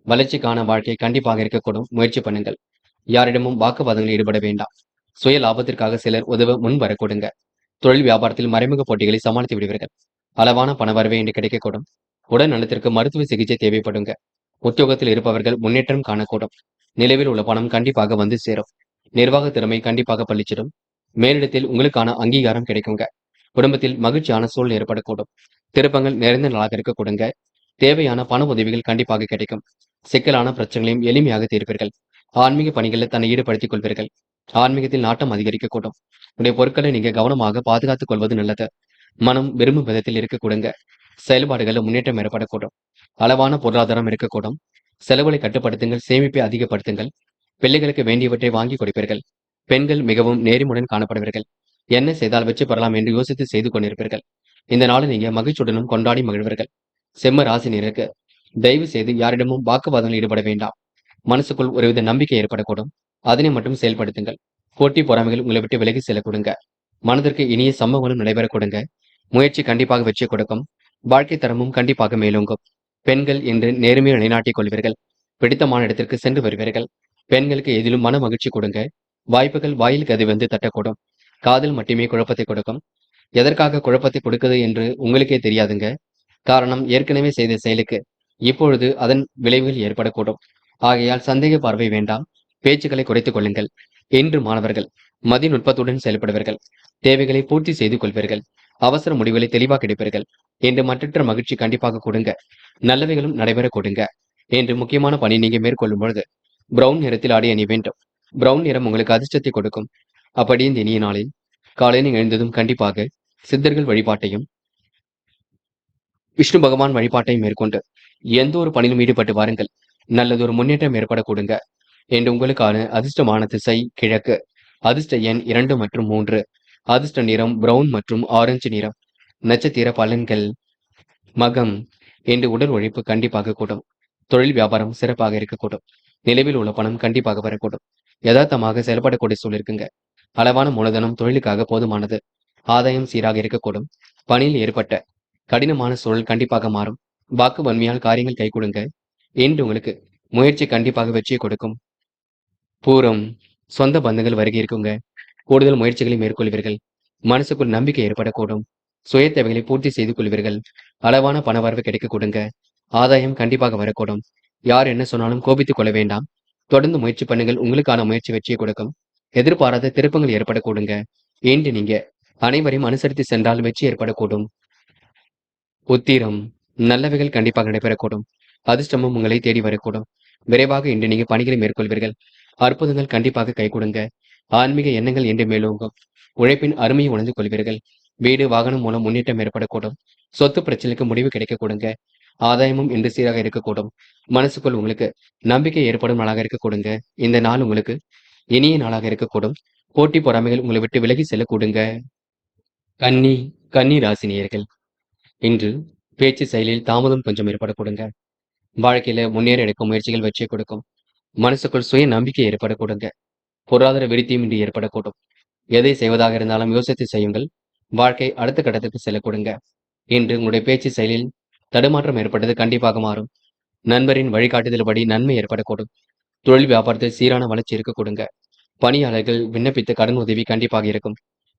வளர்ச்சிக்கான வாழ்க்கை கண்டிப்பாக இருக்கக்கூடும். முயற்சி பண்ணுங்கள். யாரிடமும் வாக்குவாதங்களில் ஈடுபட வேண்டாம். சுய லாபத்திற்காக சிலர் உதவ முன் வரக்கூடுங்க. தொழில் வியாபாரத்தில் மறைமுக போட்டிகளை சமாளித்து விடுவீர்கள். அளவான பணவரவை இன்று கிடைக்கக்கூடும். உடல் நலத்திற்கு மருத்துவ சிகிச்சை தேவைப்படுங்க. உத்தியோகத்தில் இருப்பவர்கள் முன்னேற்றம் காணக்கூடும். நிலவில் உள்ள பணம் கண்டிப்பாக வந்து சேரும். நிர்வாக திறமை கண்டிப்பாக பளிச்சிடும். மேலிடத்தில் உங்களுக்கான அங்கீகாரம் கிடைக்குங்க. குடும்பத்தில் மகிழ்ச்சியான சூழல் ஏற்படக்கூடும். திருப்பங்கள் நிறைந்த நாளாக இருக்க கொடுங்க. தேவையான பண உதவிகள் கண்டிப்பாக கிடைக்கும். சிக்கலான பிரச்சனைகளையும் எளிமையாக தீர்ப்பீர்கள். ஆன்மீக பணிகளில் தன்னை ஈடுபடுத்திக் கொள்வீர்கள். ஆன்மீகத்தில் நாட்டம் அதிகரிக்கக்கூடும். உடைய பொருட்களை நீங்க கவனமாக பாதுகாத்துக் கொள்வது நல்லது. மனம் விரும்பும் விதத்தில் இருக்க கொடுங்க. செயல்பாடுகளில் முன்னேற்றம் ஏற்படக்கூடும். அளவான பொருளாதாரம் இருக்கக்கூடும். செலவுகளை கட்டுப்படுத்துங்கள். சேமிப்பை அதிகப்படுத்துங்கள். பிள்ளைகளுக்கு வேண்டியவற்றை வாங்கி கொடுப்பீர்கள். பெண்கள் மிகவும் நேர்மையுடன் காணப்படுவீர்கள். என்ன செய்தால் வெற்றி பெறலாம் என்று யோசித்து செய்து கொண்டிருப்பீர்கள். இந்த நாளை நீங்க மகிழ்ச்சியுடனும் கொண்டாடி மகிழ்வீர்கள். செம்ம ராசினியருக்கு தயவு செய்து யாரிடமும் வாக்குவாதங்களில் ஈடுபட வேண்டாம். மனசுக்குள் ஒருவித நம்பிக்கை ஏற்படக்கூடும். அதனை மட்டும் செயல்படுத்துங்கள். போட்டி பொறாமைகள் உங்களை விட்டு விலகி செல்ல கொடுங்க. மனதிற்கு இனிய சம்பவங்களும் நடைபெற கொடுங்க. முயற்சி கண்டிப்பாக வெற்றி கொடுக்கும். வாழ்க்கை தரமும் கண்டிப்பாக மேலோங்கும். பெண்கள் இன்று நேர்மையை நிலைநாட்டிக் கொள்வீர்கள். பிடித்தமான இடத்திற்கு சென்று வருவீர்கள். பெண்களுக்கு எதிலும் மன மகிழ்ச்சி கொடுங்க. வாய்ப்புகள் வாயில் கதை வந்து தட்டக்கூடும். காதல் மட்டுமே குழப்பத்தை கொடுக்கும். எதற்காக குழப்பத்தை கொடுக்குது என்று உங்களுக்கே தெரியாதுங்க. காரணம், ஏற்கனவே செய்த செயலுக்கு இப்பொழுது அதன் விளைவுகள் ஏற்படக்கூடும். ஆகையால் சந்தேக பார்வை வேண்டாம். பேச்சுக்களை குறைத்துக் கொள்ளுங்கள். என்று மாணவர்கள் மதிநுட்பத்துடன் செயல்படுவீர்கள். தேவைகளை பூர்த்தி செய்து கொள்வீர்கள். அவசர முடிவுகளை தெளிவாக எடுப்பீர்கள். என்று மற்றற்ற மகிழ்ச்சி கண்டிப்பாக கொடுங்க. நல்லவைகளும் நடைபெற கொடுங்க. என்று முக்கியமான பணி நீங்க மேற்கொள்ளும் பொழுது பிரவுன் நிறத்தில் ஆடை அணிய வேண்டும். பிரவுன் நிறம் உங்களுக்கு அதிர்ஷ்டத்தை கொடுக்கும். அப்படி இந்த இனிய நாளில் காலையில் எழுந்ததும் கண்டிப்பாக சித்தர்கள் வழிபாட்டையும் விஷ்ணு பகவான் வழிபாட்டையும் மேற்கொண்டு எந்த ஒரு பணியிலும் ஈடுபட்டு வாருங்கள். நல்லதொரு முன்னேற்றம் ஏற்பட கொடுங்க. என்று உங்களுக்கான அதிர்ஷ்டமான திசை கிழக்கு. அதிர்ஷ்ட எண் 2 மற்றும் 3. அதிர்ஷ்ட நிறம் பிரவுன் மற்றும் ஆரஞ்சு நிறம். நட்சத்திர பலன்கள் மகம். என்று உடல் உழைப்பு கண்டிப்பாக கூடும். தொழில் வியாபாரம் சிறப்பாக இருக்கக்கூடும். நிலவில் உள்ள பணம் கண்டிப்பாக வரக்கூடும். யதார்த்தமாக செயல்படக்கூடிய சூழல் இருக்குங்க. அளவான மூலதனம் தொழிலுக்காக போதுமானது. ஆதாயம் சீராக இருக்கக்கூடும். பணியில் ஏற்பட்ட கடினமான சூழல் கண்டிப்பாக மாறும். வாக்கு வன்மையால் காரியங்கள் கைகூடுங்க. என்று உங்களுக்கு முயற்சி கண்டிப்பாக வெற்றியை கொடுக்கும். பூரம் சொந்த பந்தங்கள் வருகை இருக்குங்க. கூடுதல் முயற்சிகளை மேற்கொள்வீர்கள். மனசுக்குள் நம்பிக்கை ஏற்படக்கூடும். சுய தேவைகளை பூர்த்தி செய்து கொள்வீர்கள். அளவான பணவரவு கிடைக்க கொடுங்க. ஆதாயம் கண்டிப்பாக வரக்கூடும். யார் என்ன சொன்னாலும் கோபித்துக் கொள்ள வேண்டாம். தொடர்ந்து முயற்சி பண்ணுங்கள். உங்களுக்கான முயற்சி வெற்றியை கொடுக்கும். எதிர்பாராத திருப்பங்கள் ஏற்பட கூடுங்க. என்று நீங்க அனைவரையும் அனுசரித்து சென்றால் வெற்றி ஏற்படக்கூடும். உத்திரம் நல்லவைகள் கண்டிப்பாக நடைபெறக்கூடும். அதிர்ஷ்டமும் உங்களை தேடி வரக்கூடும். விரைவாக இன்று நீங்க பணிகளை மேற்கொள்வீர்கள். அற்புதங்கள் கண்டிப்பாக கைகூடுங்க. ஆன்மீக எண்ணங்கள் என்று மேலோங்கும். உழைப்பின் அருமையை உணர்ந்து கொள்வீர்கள். வீடு வாகனம் மூலம் முன்னேற்றம் ஏற்படக்கூடும். சொத்து பிரச்சனைக்கு முடிவு கிடைக்க கொடுங்க. ஆதாயமும் இன்று சீராக இருக்கக்கூடும். மனசுக்குள் உங்களுக்கு நம்பிக்கை ஏற்படும் நாளாக இருக்க கொடுங்க. இந்த நாள் உங்களுக்கு இனிய நாளாக இருக்கக்கூடும். போட்டி பொறாமைகள் உங்களை விட்டு விலகி செல்ல கொடுங்க. கன்னி ராசினியர்கள் இன்று பேச்சு செயலில் தாமதம் கொஞ்சம் ஏற்பட கொடுங்க. வாழ்க்கையில முன்னேற எடுக்கும் முயற்சிகள் வெற்றியை கொடுக்கும். மனசுக்குள் சுய நம்பிக்கை ஏற்பட கொடுங்க. பொருளாதார விருத்தியும் இன்று ஏற்படக்கூடும். எதை செய்வதாக இருந்தாலும் யோசித்து செய்யுங்கள். வாழ்க்கை அடுத்த கட்டத்திற்கு செல்ல கொடுங்க. இன்று உங்களுடைய பேச்சு செயலில் தடுமாற்றம் ஏற்பட்டது கண்டிப்பாக மாறும். நண்பரின் வழிகாட்டுதல்படி நன்மை ஏற்படக்கூடும். தொழில் வியாபாரத்தில் சீரான வளர்ச்சி இருக்க கொடுங்க. பணியாளர்கள் விண்ணப்பித்த கடன் உதவி கண்டிப்பாக இருக்கும்.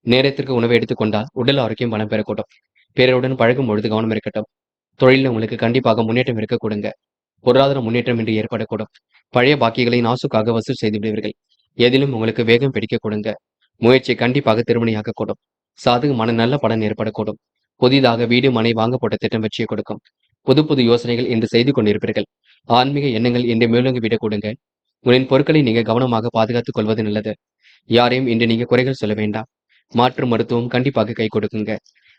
நேரத்திற்கு உணவை எடுத்துக்கொண்டால் உடல் ஆரோக்கியம் பலம் பெறக்கூடும். பிறருடன் பழகும் பொழுது கவனம் இருக்கட்டும். தொழிலில் உங்களுக்கு கண்டிப்பாக முன்னேற்றம் இருக்க கொடுங்க. பொருளாதார முன்னேற்றம் இன்று ஏற்படக்கூடும். பழைய பாக்கிகளை நாசுக்காக வசூல் செய்து விடுவீர்கள். எதிலும் உங்களுக்கு வேகம் பிடிக்க கொடுங்க. முயற்சி கண்டிப்பாக திருமணியாக கூடும். சாதகமான நல்ல பலன் ஏற்படக்கூடும். புதிதாக வீடு மனை வாங்க போட்ட திட்டம் வெற்றியை கொடுக்கும். புது புது யோசனைகள் இன்று செய்து கொண்டிருப்பீர்கள். ஆன்மீக எண்ணங்கள் இன்று மேலோங்கி விடக் கொடுங்க. உங்களின் பொருட்களை நீங்க கவனமாக பாதுகாத்துக் கொள்வது நல்லது. யாரையும் இன்று நீங்க குறைகள் சொல்ல வேண்டாம். மாற்று மருத்துவம் கண்டிப்பாக கை கொடுக்குங்க.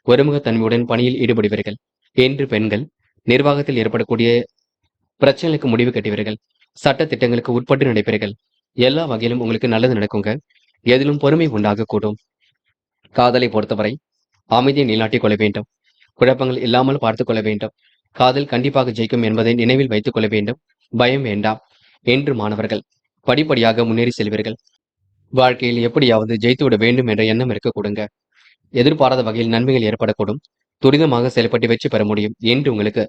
ஒருமுகத்தன்மையுடன் பணியில் ஈடுபடுவீர்கள். என்று பெண்கள் நிர்வாகத்தில் ஏற்படக்கூடிய பிரச்சனைகளுக்கு முடிவு கட்டுவீர்கள். சட்ட திட்டங்களுக்கு உட்பட்டு நடைபெறுங்கள். எல்லா வகையிலும் உங்களுக்கு நல்லது நடக்குங்க. எதிலும் பொறுமை உண்டாகக்கூடும். காதலை பொறுத்தவரை அமைதியை நிலைநாட்டிக் கொள்ள வேண்டும். குழப்பங்கள் இல்லாமல் பார்த்துக் கொள்ள வேண்டும். காதல் கண்டிப்பாக ஜெயிக்கும் என்பதை நினைவில் வைத்துக் கொள்ள வேண்டும். பயம் வேண்டாம். என்று மாணவர்கள் படிப்படியாக முன்னேறி செல்வீர்கள். வாழ்க்கையில் எப்படியாவது ஜெயித்துவிட வேண்டும் என்ற எண்ணம் இருக்க கொடுங்க. எதிர்பாராத வகையில் நன்மைகள் ஏற்படக்கூடும். துரிதமாக செயல்பட்டு வெற்றி பெற முடியும். என்று உங்களுக்கு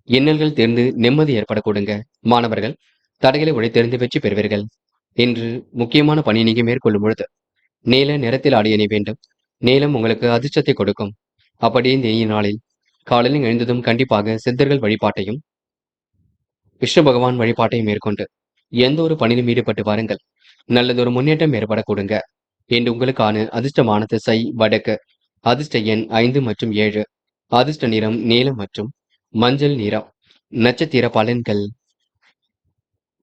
இன்னல்கள் தெரிந்து நிம்மதி ஏற்பட கொடுங்க. மாணவர்கள் தடைகளை உடைத்தெறிந்து வெற்றி பெறுவீர்கள். இன்று முக்கியமான பணி நீங்க மேற்கொள்ளும் பொழுது நீல நிறத்தில் ஆடை அணிய வேண்டும். நீலம் உங்களுக்கு அதிர்ஷ்டத்தை கொடுக்கும். அப்படி இந்த இனிய நாளில் காலையில் எழுந்ததும் கண்டிப்பாக சித்தர்கள் வழிபாட்டையும் விஷ்ணு பகவான் வழிபாட்டையும் மேற்கொண்டு எந்த ஒரு பணியிலும் ஈடுபட்டு வாருங்கள். நல்லதொரு முன்னேற்றம் ஏற்பட கொடுங்க. என்று உங்களுக்கான அதிர்ஷ்டமான திசை வடக்கு. அதிர்ஷ்ட எண் 5 மற்றும் 7. அதிர்ஷ்ட நிறம் நீலம் மற்றும் மஞ்சள் நிறம். நட்சத்திர பலன்கள்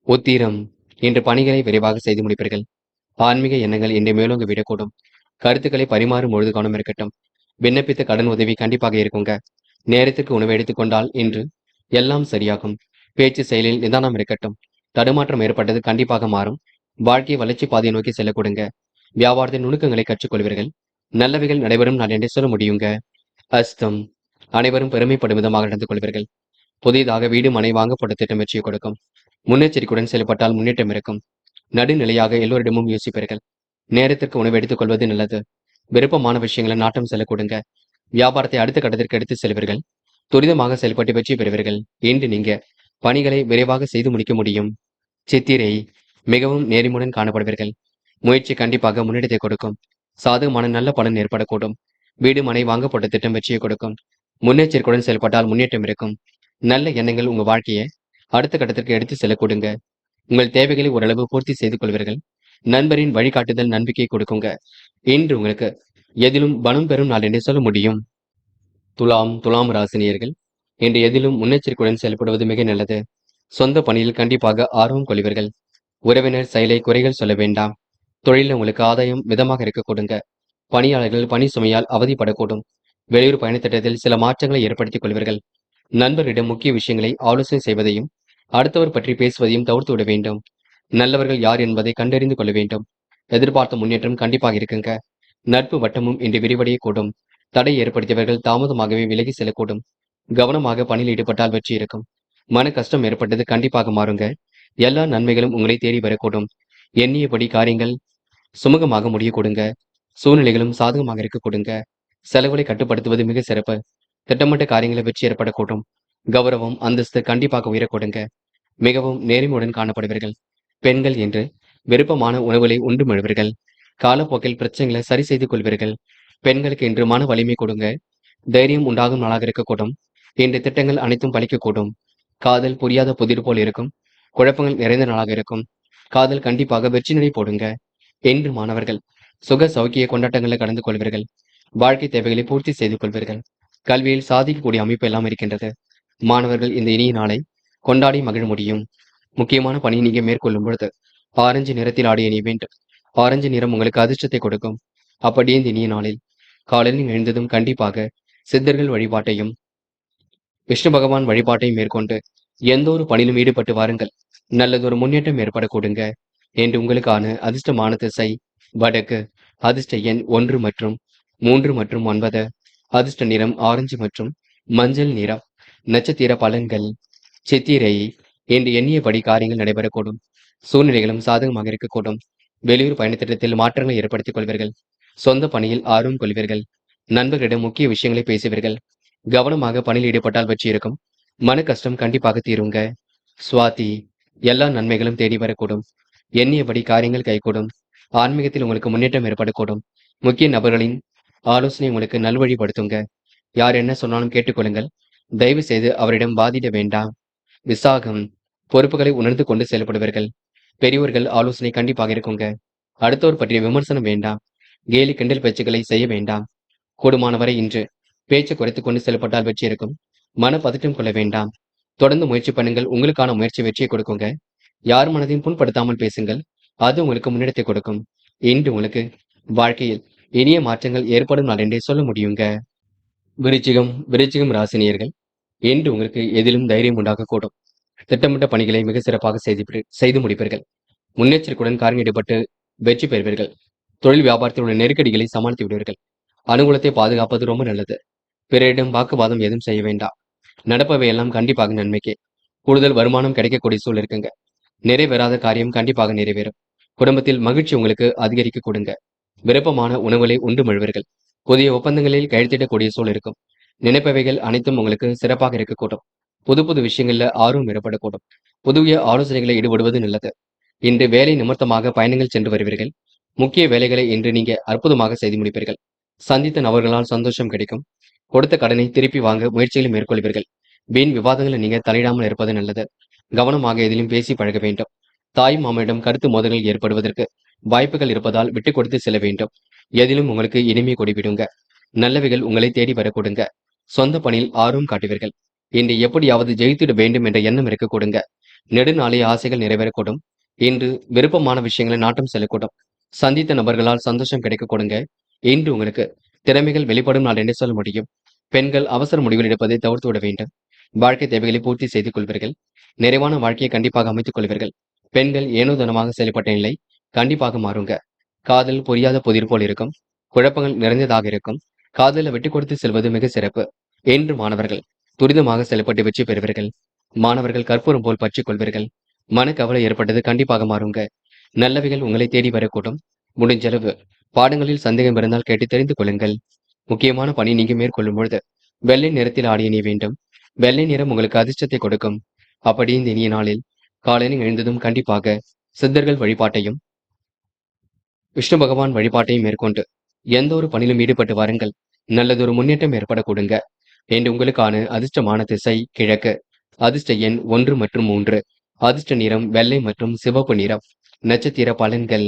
உத்திரம் இன்று பணிகளை விரைவாக செய்து முடிப்பீர்கள். ஆன்மீக எண்ணங்கள் இன்று மேலோங்க விடக்கூடும். கருத்துக்களை பரிமாறும் பொழுது கவனம் இருக்கட்டும். விண்ணப்பித்த கடன் உதவி கண்டிப்பாக இருக்குங்க. நேரத்திற்கு உணவு எடுத்துக்கொண்டால் இன்று எல்லாம் சரியாகும். பேச்சு செயலில் நிதானம் இருக்கட்டும். தடுமாற்றம் ஏற்பட்டது கண்டிப்பாக மாறும். வாழ்க்கை வளர்ச்சி பாதையை நோக்கி செல்ல கொடுங்க. வியாபாரத்தின் நுணுக்கங்களை கற்றுக்கொள்வீர்கள். நல்லவைகள் நடைபெறும் நாள் என்று சொல்ல முடியுங்க. அஸ்தம் அனைவரும் பெருமைப்படும் விதமாக நடந்து கொள்வீர்கள். புதிதாக வீடு மனை வாங்கப்பட்ட திட்டம் வெற்றியை கொடுக்கும். முன்னெச்சரிக்கையுடன் செயல்பட்டால் முன்னேற்றம் இருக்கும். நடுநிலையாக எல்லோரிடமும் யோசிப்பீர்கள். நேரத்திற்கு உணவு எடுத்துக் கொள்வது நல்லது. விருப்பமான விஷயங்களை நாட்டம் செல்ல கொடுங்க. வியாபாரத்தை அடுத்த கட்டத்திற்கு எடுத்து செல்வீர்கள். துரிதமாக செயல்பட்டு வெற்றி பெறுவீர்கள். இன்று நீங்க பணிகளை விரைவாக செய்து முடிக்க முடியும். சித்திரை மிகவும் நேர்மையுடன் காணப்படுவீர்கள். முயற்சி கண்டிப்பாக முன்னேற்றத்தை கொடுக்கும். சாதகமான நல்ல பலன் ஏற்படக்கூடும். வீடு மனை வாங்கப்பட்ட திட்டம் வெற்றியை கொடுக்கும். முன்னெச்சரிக்கையுடன் செயல்பட்டால் முன்னேற்றம் இருக்கும். நல்ல எண்ணங்கள் உங்க வாழ்க்கையை அடுத்த கட்டத்திற்கு எடுத்து செல்ல கொடுங்க. உங்கள் தேவைகளை ஓரளவு பூர்த்தி செய்து கொள்வீர்கள். நண்பரின் வழிகாட்டுதல் நம்பிக்கை கொடுக்குங்க. இன்று உங்களுக்கு எதிலும் பலம் பெறும் நாள் என்று சொல்ல முடியும். துலாம் ராசினியர்கள் இன்று எதிலும் முன்னெச்சரிக்கையுடன் செயல்படுவது மிக நல்லது. சொந்த பணியில் கண்டிப்பாக ஆர்வம் கொள்வீர்கள். உறவினர் செயலை குறைகள் சொல்ல வேண்டாம். தொழிலில் உங்களுக்கு ஆதாயம் மிதமாக இருக்க கொடுங்க. பணியாளர்கள் பணி சுமையால் அவதிப்படக்கூடும். வெளியூர் பயணத்திட்டத்தில் சில மாற்றங்களை ஏற்படுத்திக் கொள்வீர்கள். நண்பரிடம் முக்கிய விஷயங்களை ஆலோசனை செய்வதையும் அடுத்தவர் பற்றி பேசுவதையும் தவிர்த்து விட வேண்டும். நல்லவர்கள் யார் என்பதை கண்டறிந்து கொள்ள வேண்டும். எதிர்பார்த்த முன்னேற்றம் கண்டிப்பாக இருக்குங்க. நட்பு வட்டமும் இன்று விரிவடையக்கூடும். தடை ஏற்படுத்தியவர்கள் தாமதமாகவே விலகி செல்லக்கூடும். கவனமாக பணியில் ஈடுபட்டால் வெற்றி இருக்கும். மன கஷ்டம் ஏற்பட்டது கண்டிப்பாக மாறுங்க. எல்லா நன்மைகளும் உங்களை தேடி வரக்கூடும். எண்ணியபடி காரியங்கள் சுமூகமாக முடிய கொடுங்க. சூழ்நிலைகளும் சாதகமாக இருக்க கொடுங்க. செலவுகளை கட்டுப்படுத்துவது மிக சிறப்பு. திட்டமிட்ட காரியங்களை வெற்றி ஏற்படக்கூடும். கௌரவம் அந்தஸ்து கண்டிப்பாக உயர கொடுங்க. மிகவும் நேர்மையுடன் காணப்படுவீர்கள். பெண்கள் என்று விருப்பமான உணவுகளை உண்டு மழுவீர்கள். காலப்போக்கில் பிரச்சனைகளை சரி செய்து கொள்வீர்கள். பெண்களுக்கு இன்று மன வலிமை கொடுங்க. தைரியம் உண்டாகும் நாளாக இருக்கக்கூடும். இன்று திட்டங்கள் அனைத்தும் பலிக்கக்கூடும். காதல் புரியாத புதிர் போல் இருக்கும். குழப்பங்கள் நிறைந்த நாளாக இருக்கும். காதல் கண்டிப்பாக வெற்றி நடை போடுங்க. என்று மாணவர்கள் சுக சௌக்கிய கொண்டாட்டங்களை கடந்து கொள்வீர்கள். வாழ்க்கை தேவைகளை பூர்த்தி செய்து கொள்வீர்கள். கல்வியில் சாதிக்கக்கூடிய அமைப்பு எல்லாம் இருக்கின்றது. மாணவர்கள் இந்த இனிய நாளை கொண்டாடி மகிழ முடியும். முக்கியமான பணியை நீங்க மேற்கொள்ளும் பொழுது ஆரஞ்சு நிறத்தில் ஆடை அணிய வேண்டும். ஆரஞ்சு நிறம் உங்களுக்கு அதிர்ஷ்டத்தை கொடுக்கும். அப்படியே இந்த இனிய நாளில் காலையில் எழுந்ததும் கண்டிப்பாக சித்தர்கள் வழிபாட்டையும் விஷ்ணு பகவான் வழிபாட்டையும் மேற்கொண்டு எந்த ஒரு பணியிலும் ஈடுபட்டு வாருங்கள். நல்லதொரு முன்னேற்றம் ஏற்பட கொடுங்க. என்று உங்களுக்கான அதிர்ஷ்டமான திசை வடக்கு. அதிர்ஷ்ட எண் 1 மற்றும் 3 மற்றும் 9. அதிர்ஷ்ட நிறம் ஆரஞ்சு மற்றும் மஞ்சள் நிறம். நட்சத்திர பலன்கள் சித்திரை. என்று எண்ணியபடி காரியங்கள் நடைபெறக்கூடும். சூழ்நிலைகளும் சாதகமாக இருக்கக்கூடும். வெளியூர் பயணத்திட்டத்தில் மாற்றங்களை ஏற்படுத்திக் கொள்வீர்கள். சொந்த பணியில் ஆர்வம் கொள்வீர்கள். நண்பர்களிடம் முக்கிய விஷயங்களை பேசுவீர்கள். கவனமாக பணியில் ஈடுபட்டால் வெற்றி இருக்கும். மன கஷ்டம் கண்டிப்பாக தீருங்க. சுவாதி. எல்லா நன்மைகளும் தேடி வரக்கூடும். எண்ணியபடி காரியங்கள் கைகூடும். ஆன்மீகத்தில் உங்களுக்கு முன்னேற்றம் ஏற்படக்கூடும். முக்கிய நபர்களின் ஆலோசனை உங்களுக்கு நல்வழிப்படுத்துங்க. யார் என்ன சொன்னாலும் கேட்டுக்கொள்ளுங்கள். தயவு செய்து அவரிடம் வாதிட வேண்டாம். விசாகம். பொறுப்புகளை உணர்ந்து கொண்டு செயல்படுவீர்கள். பெரியவர்கள் ஆலோசனை கண்டிப்பாக இருக்குங்க. அடுத்தவர் பற்றிய விமர்சனம் வேண்டாம். கேலி கிண்டல் பேச்சுக்களை செய்ய வேண்டாம். கூடுமானவரை இன்று பேச்சை குறைத்துக் கொண்டு செயல்பட்டால் வெற்றி இருக்கும். மன பதட்டம் கொள்ள வேண்டாம். தொடர்ந்து முயற்சி பண்ணுங்கள். உங்களுக்கான முயற்சி வெற்றியை கொடுக்குங்க. யார் மனதையும் புண்படுத்தாமல் பேசுங்கள். அது உங்களுக்கு முன்னெடுத்தை கொடுக்கும். இன்று உங்களுக்கு வாழ்க்கையில் இனிய மாற்றங்கள் ஏற்படும் நாள் என்றே சொல்ல முடியுங்க. விருச்சிகம் ராசினியர்கள் இன்று உங்களுக்கு எதிலும் தைரியம் உண்டாகக்கூடும். திட்டமிட்ட பணிகளை மிக சிறப்பாக செய்து முடிப்பீர்கள். முன்னெச்சரிக்கையுடன் காரியம் ஈடுபட்டு வெற்றி பெறுவீர்கள். தொழில் வியாபாரத்தில் உள்ள நெருக்கடிகளை சமாளித்து விடுவீர்கள். அனுகூலத்தை பாதுகாப்பது ரொம்ப நல்லது. பிறரிடம் வாக்குவாதம் எதுவும் செய்ய வேண்டாம். நடப்பவை எல்லாம் கண்டிப்பாக நன்மைக்கே. கூடுதல் வருமானம் கிடைக்கக்கூடிய சூழல் இருக்குங்க. நிறைவேறாத காரியம் கண்டிப்பாக நிறைவேறும். குடும்பத்தில் மகிழ்ச்சி உங்களுக்கு அதிகரிக்க கொடுங்க. விருப்பமான உணவுகளை உண்டு மழுவீர்கள். புதிய ஒப்பந்தங்களில் கையெழுத்திடக்கூடிய சூழல் இருக்கும். நினைப்பவைகள் அனைத்தும் உங்களுக்கு சிறப்பாக இருக்கக்கூடும். புது புது விஷயங்கள்ல ஆர்வம் ஏற்படக்கூடும். புதிய ஆலோசனைகளை ஈடுபடுவது நல்லது. இன்று வேலை நிமித்தமாக பயணங்கள் சென்று வருவீர்கள். முக்கிய வேலைகளை இன்று நீங்க அற்புதமாக செய்து முடிப்பீர்கள். சந்தித்த நபர்களால் சந்தோஷம் கிடைக்கும். கொடுத்த கடனை திருப்பி வாங்க முயற்சிகளை மேற்கொள்வீர்கள். வீண் விவாதங்களை நீங்க தலையிடாமல் இருப்பது நல்லது. கவனமாக எதிலும் பேசி பழக வேண்டும். தாய் மாமனிடம் கருத்து மோதல்கள் ஏற்படுவதற்கு வாய்ப்புகள் இருப்பதால் விட்டுக் கொடுத்து செல்ல வேண்டும். எதிலும் உங்களுக்கு இனிமை கொடிவிடுங்க. நல்லவைகள் உங்களை தேடி வர கொடுங்க. சொந்த பணியில் ஆர்வம் காட்டுவீர்கள். இன்று எப்படியாவது ஜெயித்திட வேண்டும் என்ற எண்ணம் இருக்க கொடுங்க. நெடுநாளைய ஆசைகள் நிறைவேறக்கூடும். இன்று விருப்பமான விஷயங்களை நாட்டம் செல்லக்கூடும். சந்தித்த நபர்களால் சந்தோஷம் கிடைக்க கொடுங்க. இன்று உங்களுக்கு திறமைகள் வெளிப்படும் நாள் என்று சொல்ல முடியும். பெண்கள் அவசர முடிவில் எடுப்பதை தவிர்த்து விட வேண்டும். வாழ்க்கை தேவைகளை பூர்த்தி செய்து கொள்வீர்கள். நிறைவான வாழ்க்கையை கண்டிப்பாக அமைத்துக் கொள்வீர்கள். பெண்கள் ஏனோதனமாக செயல்பட்ட நிலை கண்டிப்பாக மாறுங்க. காதல் புரியாத புதிர் போல் இருக்கும். குழப்பங்கள் நிறைந்ததாக இருக்கும். காதலை விட்டுக் கொடுத்து செல்வது மிக சிறப்பு. என்று மாணவர்கள் துரிதமாக செயல்பட்டு வெற்றி பெறுவீர்கள். மாணவர்கள் கற்பூரம் போல் பற்றிக் கொள்வீர்கள். மனக்கவலை ஏற்பட்டது கண்டிப்பாக மாறுங்க. நல்லவைகள் உங்களை தேடி வரக்கூடும். முடிஞ்சளவு பாடங்களில் சந்தேகம் இருந்தால் கேட்டு தெரிந்து கொள்ளுங்கள். முக்கியமான பணி நீங்க மேற்கொள்ளும் பொழுது வெள்ளை நிறத்தில் ஆடை அணிய வேண்டும். வெள்ளை நிறம் உங்களுக்கு அதிர்ஷ்டத்தை கொடுக்கும். அப்படி இந்த இனிய நாளில் காலையில் எழுந்ததும் கண்டிப்பாக சித்தர்கள் வழிபாட்டையும் விஷ்ணு பகவான் வழிபாட்டையும் மேற்கொண்டு எந்த ஒரு பணியிலும் ஈடுபட்டு வாருங்கள். நல்லதொரு முன்னேற்றம் ஏற்பட கொடுங்க. என்று உங்களுக்கான அதிர்ஷ்டமான திசை கிழக்கு. அதிர்ஷ்ட எண் 1 மற்றும் 3. அதிர்ஷ்ட நிறம் வெள்ளை மற்றும் சிவப்பு நிறம். நட்சத்திர பலன்கள்.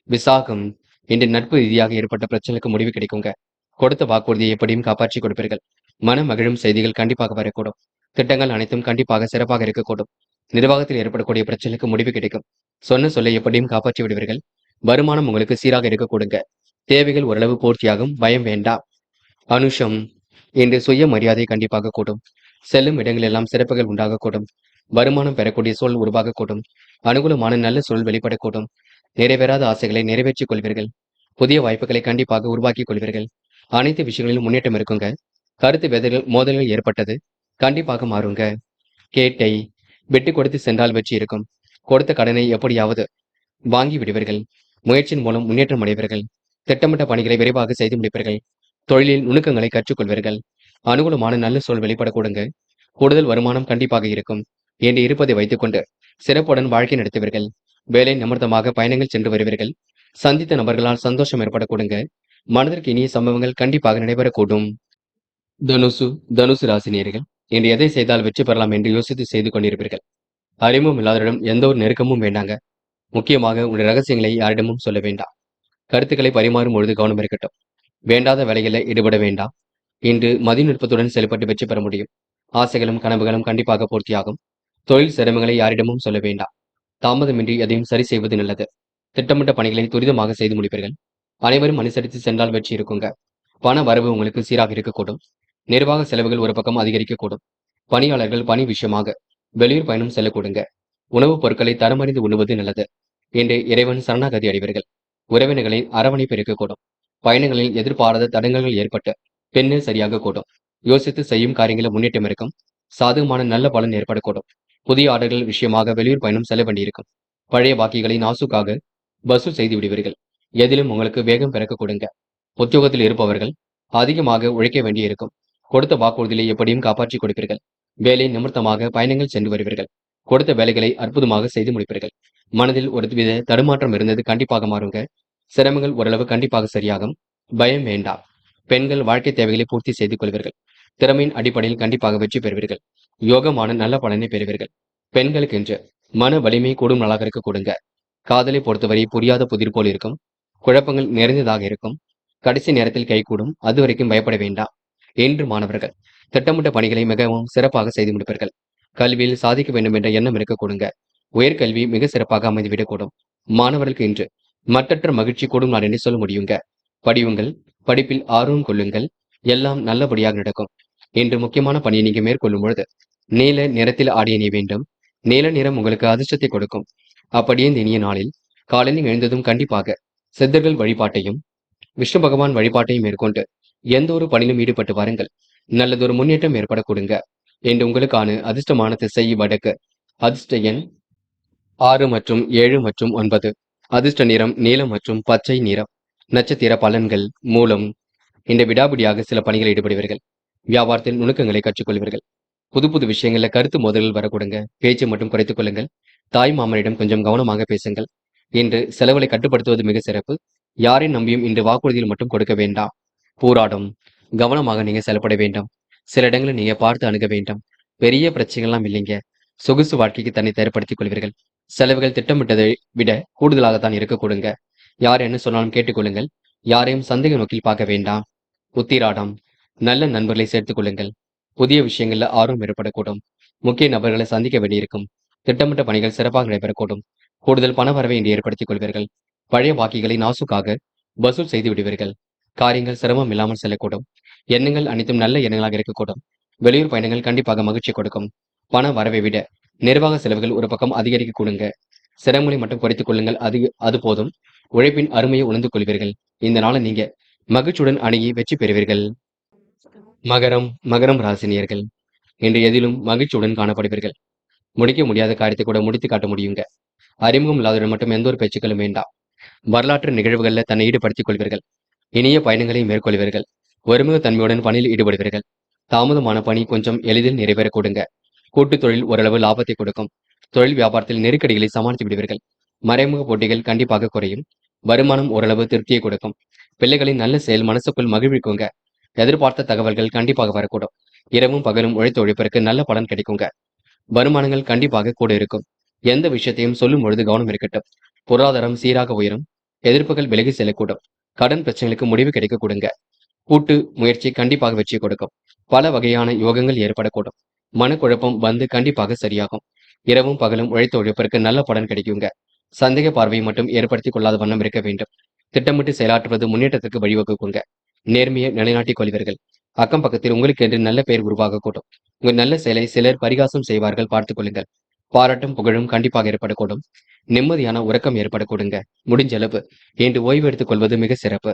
விசாகம். இன்று நட்பு ரீதியாக ஏற்பட்ட பிரச்சனைக்கு முடிவு கிடைக்குங்க. கொடுத்த வாக்குறுதியை எப்படியும் காப்பாற்றி கொடுப்பீர்கள். மன மகிழும் செய்திகள் கண்டிப்பாக வரக்கூடும். திட்டங்கள் அனைத்தும் கண்டிப்பாக சிறப்பாக இருக்கக்கூடும். நிர்வாகத்தில் ஏற்படக்கூடிய பிரச்சனைக்கு முடிவு கிடைக்கும். சொன்ன சொல்லை எப்படியும் காப்பாற்றி விடுவீர்கள். வருமானம் உங்களுக்கு சீராக இருக்கக்கூடுங்க. தேவைகள் ஓரளவு பூர்த்தியாகும். பயம் வேண்டாம். அனுஷம். இன்று சுய மரியாதை கண்டிப்பாக கூடும். செல்லும் இடங்களெல்லாம் சிறப்புகள் உண்டாகக்கூடும். வருமானம் பெறக்கூடிய சூழல் உருவாகக்கூடும். அனுகூலமான நல்ல சூழல் வெளிப்படக்கூடும். நிறைவேறாத ஆசைகளை நிறைவேற்றிக் கொள்வீர்கள். புதிய வாய்ப்புகளை கண்டிப்பாக உருவாக்கிக் கொள்வீர்கள். அனைத்து விஷயங்களிலும் முன்னேற்றம் இருக்குங்க. கருத்து மோதல்கள் ஏற்பட்டது கண்டிப்பாக மாறுங்க. கேட்டை. விட்டு கொடுத்து சென்றால் வெற்றி இருக்கும். கொடுத்த கடனை எப்படியாவது வாங்கி விடுவீர்கள். முயற்சியின் மூலம் முன்னேற்றம் அடைவீர்கள். திட்டமிட்ட பணிகளை விரைவாக செய்து முடிப்பீர்கள். தொழிலில் நுணுக்கங்களை கற்றுக்கொள்வீர்கள். அனுகூலமான நல்ல சூழல் வெளிப்படக்கூடுங்க. கூடுதல் வருமானம் கண்டிப்பாக இருக்கும். என்று இருப்பதை வைத்துக்கொண்டு சிறப்புடன் வாழ்க்கை நடத்துவீர்கள். வேலை நிமித்தமாக பயணங்கள் சென்று வருவீர்கள். சந்தித்த நபர்களால் சந்தோஷம் ஏற்படக்கூடுங்க. மனதிற்கு இனிய சம்பவங்கள் கண்டிப்பாக நடைபெறக்கூடும். தனுசு ராசி நேயர்கள் இன்று எதை செய்தால் வெற்றி பெறலாம் என்று யோசித்து செய்து கொண்டிருப்பீர்கள். அறிமுகம் இல்லாதவரிடம் எந்த ஒரு நெருக்கமும் வேண்டாங்க. முக்கியமாக உங்கள் ரகசியங்களை யாரிடமும் சொல்ல வேண்டாம். கருத்துக்களை பரிமாறும் பொழுது கவனம் இருக்கட்டும். வேண்டாத வேலைகளில் ஈடுபட வேண்டாம். இன்று மதிநுட்பத்துடன் செயல்பட்டு வெற்றி பெற முடியும். ஆசைகளும் கனவுகளும் கண்டிப்பாக பூர்த்தியாகும். தொழில் சிரமங்களை யாரிடமும் சொல்ல வேண்டாம். தாமதமின்றி எதையும் சரி செய்வது நல்லது. திட்டமிட்ட பணிகளை துரிதமாக செய்து முடிப்பீர்கள். அனைவரும் அனுசரித்து சென்றால் வெற்றி இருக்குங்க. பண வரவு உங்களுக்கு சீராக இருக்கக்கூடும். நிர்வாக செலவுகள் ஒரு பக்கம் அதிகரிக்கக்கூடும். பணியாளர்கள் பணி விஷயமாக வெளியூர் பயணம் செல்லக்கூடுங்க. உணவுப் பொருட்களை தரமறிந்து உண்ணுவது நல்லது. இன்று இறைவன் சரணாகதி அடைவீர்கள். உறவினர்களின் அரவணைப்பு இருக்கக்கூடும். பயணங்களில் எதிர்பாராத தடங்கல்கள் ஏற்பட்டு பின்னர் சரியாக கூடும். யோசித்து செய்யும் காரியங்களில் முன்னேற்றம் இருக்கும். சாதகமான நல்ல பலன் ஏற்படக்கூடும். புதிய ஆர்டர்கள் விஷயமாக வெளியூர் பயணம் செல்ல வேண்டியிருக்கும். பழைய பாக்கிகளை நாசுக்காக வசூல் செய்து விடுவீர்கள். எதிலும் உங்களுக்கு வேகம் பிறக்க கொடுங்க. உத்தியோகத்தில் இருப்பவர்கள் அதிகமாக உழைக்க வேண்டியிருக்கும். கொடுத்த வாக்குறுதியை எப்படியும் காப்பாற்றி கொடுப்பீர்கள். வேலை நிமித்தமாக பயணங்கள் சென்று வருவீர்கள். கொடுத்த வேலைகளை அற்புதமாக செய்து முடிப்பீர்கள். மனதில் ஒருவித தடுமாற்றம் இருந்தது கண்டிப்பாக மாறுங்க. சிரமங்கள் ஓரளவு கண்டிப்பாக சரியாகும். பயம் வேண்டாம். பெண்கள் வாழ்க்கை தேவைகளை பூர்த்தி செய்து கொள்வீர்கள். திறமையின் அடிப்படையில் கண்டிப்பாக வெற்றி பெறுவீர்கள். யோகமான நல்ல பலனை பெறுவீர்கள். பெண்களுக்கு என்று மன வலிமை கூடும் நாளாக இருக்க கொடுங்க. காதலை பொறுத்தவரை புரியாத புதிர் போல் இருக்கும். குழப்பங்கள் நிறைந்ததாக இருக்கும். கடைசி நேரத்தில் கைகூடும். அதுவரைக்கும் பயப்பட வேண்டாம். என்று மாணவர்கள் திட்டமிட்ட பணிகளை மிகவும் சிறப்பாக செய்து முடிப்பீர்கள். கல்வியில் சாதிக்க வேண்டும் என்ற எண்ணம் இருக்க கொடுங்க. உயர்கல்வி மிக சிறப்பாக அமைந்துவிடக்கூடும். மாணவர்களுக்கு இன்று மற்றற்ற மகிழ்ச்சி கூடும் நாள் என்று சொல்ல முடியுங்க. படியுங்கள். படிப்பில் ஆர்வம் கொள்ளுங்கள். எல்லாம் நல்லபடியாக நடக்கும். இன்று முக்கியமான பணியை நீங்க மேற்கொள்ளும் பொழுது நீல நிறத்தில் ஆடிய நீ வேண்டும். நீல நிறம் உங்களுக்கு அதிர்ஷ்டத்தை கொடுக்கும். அப்படியே இந்த இனிய நாளில் காலையில் எழுந்ததும் கண்டிப்பாக சித்தர்கள் வழிபாட்டையும் விஷ்ணு பகவான் வழிபாட்டையும் மேற்கொண்டு எந்த ஒரு பணியிலும் ஈடுபட்டு வாருங்கள். நல்லதொரு முன்னேற்றம் ஏற்பட கொடுங்க. என்று உங்களுக்கான அதிர்ஷ்டமான திசை வடக்கு. அதிர்ஷ்ட எண் 6 மற்றும் 7 மற்றும் 9. அதிர்ஷ்ட நிறம் நீலம் மற்றும் பச்சை நிறம். நட்சத்திர பலன்கள். மூலம். இந்த விடாபிடியாக சில பணிகள் ஈடுபடுவீர்கள். வியாபாரத்தில் நுணுக்கங்களை கற்றுக்கொள்வீர்கள். புது புது விஷயங்கள்ல கருத்து மோதல்கள் வரக்கூடுங்க. பேச்சை மட்டும் குறைத்துக் கொள்ளுங்கள். தாய் மாமனிடம் கொஞ்சம் கவனமாக பேசுங்கள். இன்று செலவுகளை கட்டுப்படுத்துவது மிக சிறப்பு. யாரை நம்பியும் இன்று வாக்குறுதியில் மட்டும் கொடுக்க வேண்டாம். போராடும். கவனமாக நீங்க செயல்பட வேண்டும். சில இடங்களில் நீங்க பார்த்து அணுக வேண்டும். பெரிய பிரச்சனைகள்லாம் இல்லைங்க. சொகுசு வாழ்க்கைக்கு தன்னை தயார்படுத்திக் கொள்வீர்கள். செலவுகள் திட்டமிட்டதை விட கூடுதலாகத்தான் இருக்க கொடுங்க. யார் என்ன சொன்னாலும் கேட்டுக்கொள்ளுங்கள். யாரையும் சந்தேக நோக்கில் பார்க்க வேண்டாம். உத்திராடம். நல்ல நண்பர்களை சேர்த்துக் கொள்ளுங்கள். புதிய விஷயங்கள்ல ஆர்வம் ஏற்படக்கூடும். முக்கிய நபர்களை சந்திக்க வேண்டியிருக்கும். திட்டமிட்ட பணிகள் சிறப்பாக நடைபெறக்கூடும். கூடுதல் பண வரவை இன்று ஏற்படுத்திக் கொள்வீர்கள். பழைய பாக்கிகளை நாசுக்காக வசூல் செய்து விடுவீர்கள். காரியங்கள் சிரமம் இல்லாமல் செல்லக்கூடும். எண்ணங்கள் அனைத்தும் நல்ல எண்ணங்களாக இருக்கக்கூடும். வெளியூர் பயணங்கள் கண்டிப்பாக மகிழ்ச்சி கொடுக்கும். பண வரவை விட நிர்வாக செலவுகள் ஒரு பக்கம் அதிகரிக்க கொடுங்க. சிரமங்களை மட்டும் குறைத்துக் கொள்ளுங்கள். அது போதும். உழைப்பின் அருமையை உணர்ந்து கொள்வீர்கள். இந்த நாளை நீங்க மகிழ்ச்சியுடன் அணுகி வெற்றி பெறுவீர்கள். மகரம் ராசினியர்கள் இன்று எதிலும் மகிழ்ச்சியுடன் காணப்படுவீர்கள். முடிக்க முடியாத காரியத்தை கூட முடித்து காட்ட முடியுங்க. அறிமுகம் இல்லாதவர்கள் மட்டும் எந்த ஒரு பேச்சுக்களும் வேண்டாம். வரலாற்று நிகழ்வுகளில் தன்னை ஈடுபடுத்திக் கொள்வீர்கள். இனிய பயணங்களை மேற்கொள்வீர்கள். ஒருமுக தன்மையுடன் பணியில் ஈடுபடுவீர்கள். தாமதமான பணி கொஞ்சம் எளிதில் நிறைவேற கொடுங்க. கூட்டுத் தொழில் ஓரளவு லாபத்தை கொடுக்கும். தொழில் வியாபாரத்தில் நெருக்கடிகளை சமாளித்து விடுவீர்கள். மறைமுக போட்டிகள் கண்டிப்பாக குறையும். வருமானம் ஓரளவு திருப்தியை கொடுக்கும். பிள்ளைகளின் நல்ல செயல் மனசுக்குள் மகிழ்விக்குங்க. எதிர்பார்த்த தகவல்கள் கண்டிப்பாக வரக்கூடும். இரவும் பகலும் உழைத்த உழைப்பிற்கு நல்ல பலன் கிடைக்குங்க. வருமானங்கள் கண்டிப்பாக கூட இருக்கும். எந்த விஷயத்தையும் சொல்லும் பொழுது கவனம் இருக்கட்டும். பொருளாதாரம் சீராக உயரும். எதிர்ப்புகள் விலகி செல்லக்கூடும். கடன் பிரச்சனைகளுக்கு முடிவு கிடைக்க கொடுங்க. கூட்டு முயற்சி கண்டிப்பாக வெற்றி கொடுக்கும். பல வகையான யோகங்கள் ஏற்படக்கூடும். மனக்குழப்பம் வந்து கண்டிப்பாக சரியாகும். இரவும் பகலும் உழைத்த உழைப்பிற்கு நல்ல பலன் கிடைக்குங்க. சந்தேக பார்வையை மட்டும் ஏற்படுத்திக் கொள்ளாத வண்ணம் இருக்க வேண்டும். திட்டமிட்டு செயலாற்றுவது முன்னேற்றத்துக்கு வழிவகுக்குங்க. நேர்மையை நிலைநாட்டிக் கொள்வீர்கள். அக்கம் பக்கத்தில் உங்களுக்கு என்று நல்ல பெயர் உருவாகக்கூடும். உங்கள் நல்ல செயலை சிலர் பரிகாசம் செய்வார்கள், பார்த்துக் கொள்ளுங்கள். பாராட்டும் புகழும் கண்டிப்பாக ஏற்படக்கூடும். நிம்மதியான உறக்கம் ஏற்படக்கூடுங்க. முடிஞ்ச அளவு இன்று ஓய்வு எடுத்துக் கொள்வது மிக சிறப்பு.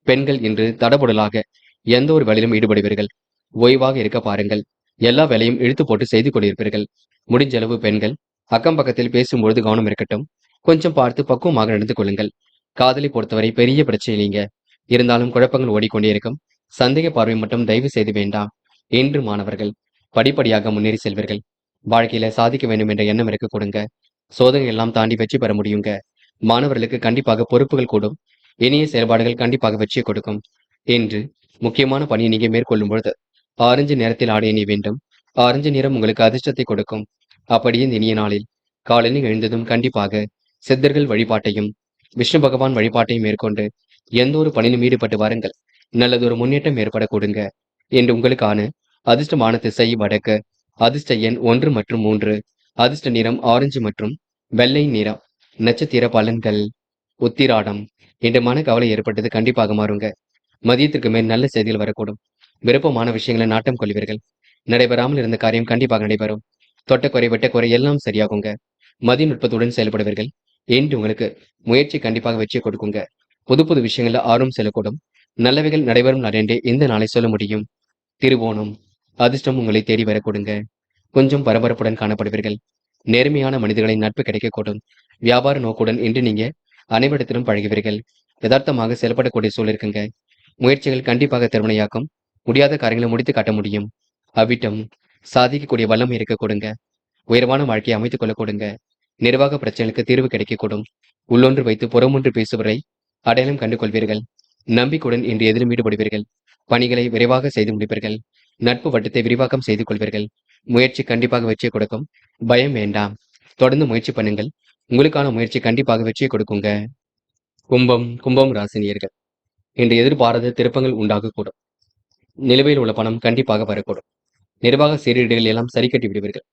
பெண்கள் இன்று தடபுடலாக எந்த ஒரு வேலையிலும் ஈடுபடுவீர்கள். ஓய்வாக இருக்க பாருங்கள். எல்லா வேலையும் இழுத்து போட்டு செய்து கொண்டிருப்பீர்கள். முடிஞ்ச அளவு பெண்கள் அக்கம் பக்கத்தில் பேசும்பொழுது கவனம் இருக்கட்டும். கொஞ்சம் பார்த்து பக்குவமாக நடந்து கொள்ளுங்கள். காதலை பொறுத்தவரை பெரிய பிரச்சனை இல்லைங்க. இருந்தாலும் குழப்பங்கள் ஓடிக்கொண்டே இருக்கும். சந்தேக பார்வை மட்டும் தயவு செய்து வேண்டாம். இன்று மாணவர்கள் படிப்படியாக முன்னேறி செல்வீர்கள். வாழ்க்கையில சாதிக்க வேண்டும் என்ற எண்ணம் இருக்க கொடுங்க. சோதனை எல்லாம் தாண்டி வெற்றி பெற முடியுங்க. மாணவர்களுக்கு கண்டிப்பாக பொறுப்புகள் கூடும். இனிய செயல்பாடுகள் கண்டிப்பாக வெற்றியை கொடுக்கும். இன்று முக்கியமான பணியை நீங்க மேற்கொள்ளும் பொழுது ஆரஞ்சு நிறத்தில் ஆடை அணிய வேண்டும். ஆரஞ்சு நிறம் உங்களுக்கு அதிர்ஷ்டத்தை கொடுக்கும். அப்படியே இந்த இனிய நாளில் காலையில் எழுந்ததும் கண்டிப்பாக சித்தர்கள் வழிபாட்டையும் விஷ்ணு பகவான் வழிபாட்டையும் மேற்கொண்டு எந்த ஒரு பணியிலும் ஈடுபட்டு வாருங்கள். நல்லதொரு முன்னேற்றம் ஏற்பட கொடுங்க. என்று உங்களுக்கான அதிர்ஷ்டமான திசை வடக்கு. அதிர்ஷ்ட எண் 1 மற்றும் 3. அதிர்ஷ்ட நிறம் ஆரஞ்சு மற்றும் வெள்ளை நிறம். நட்சத்திர பலன்கள். உத்திராடம். இன்று மனக்கவலை ஏற்பட்டது கண்டிப்பாக மாறுங்க. மதியத்திற்கு மேல் நல்ல செய்திகள் வரக்கூடும். விருப்பமான விஷயங்களை நாட்டம் கொள்வீர்கள். நடைபெறாமல் இருந்த காரியம் கண்டிப்பாக நடைபெறும். தொட்டக்குறை வெட்டக்குறை எல்லாம் சரியாகுங்க. மதிநுட்பத்துடன் செயல்படுவீர்கள். இன்று உங்களுக்கு முயற்சி கண்டிப்பாக வெற்றியை கொடுக்குங்க. புது புது விஷயங்கள்ல ஆர்வம் செல்லக்கூடும். நல்லவைகள் நடைபெறும் நாள் என்றே இந்த நாளை சொல்ல முடியும். திருவோணம். அதிர்ஷ்டம் உங்களை தேடி வரக்கூடுங்க. கொஞ்சம் பரபரப்புடன் காணப்படுவீர்கள். நேர்மையான மனிதர்களின் நட்பு கிடைக்கக்கூடும். வியாபார நோக்குடன் இன்று நீங்க அனைவரிடத்திலும் பழகுவீர்கள். யதார்த்தமாக செயல்படக்கூடிய சூழல் இருக்குங்க. முயற்சிகள் கண்டிப்பாக திறமையாக்கும். முடியாத காரியங்களை முடித்து காட்ட முடியும். அவ்விட்டம். சாதிக்கக்கூடிய வல்லமை இருக்க கொடுங்க. உயர்வான வாழ்க்கையை அமைத்துக் கொள்ள கொடுங்க. நிர்வாக பிரச்சனைகளுக்கு தீர்வு கிடைக்கக்கூடும். உள்ளொன்று வைத்து புறமொன்று பேசுவரை அடையாளம் கண்டு கொள்வீர்கள். நம்பிக்கையுடன் இன்று எதிலும் ஈடுபடுவீர்கள். பணிகளை விரைவாக செய்து முடிப்பீர்கள். நட்பு வட்டத்தை விரிவாக்கம் செய்து கொள்வீர்கள். முயற்சி கண்டிப்பாக வெற்றியை கொடுக்கும். பயம் வேண்டாம். தொடர்ந்து முயற்சி பண்ணுங்கள். உங்களுக்கான முயற்சி கண்டிப்பாக வெற்றியை கொடுக்குங்க. கும்பம் ராசினியர்கள். இன்று எதிர்பாராத திருப்பங்கள் உண்டாகக்கூடும். நிலுவையில் உள்ள பணம் கண்டிப்பாக வரக்கூடும். நிர்வாக சீரீடுகள் எல்லாம் சரி கட்டி விடுவீர்கள்.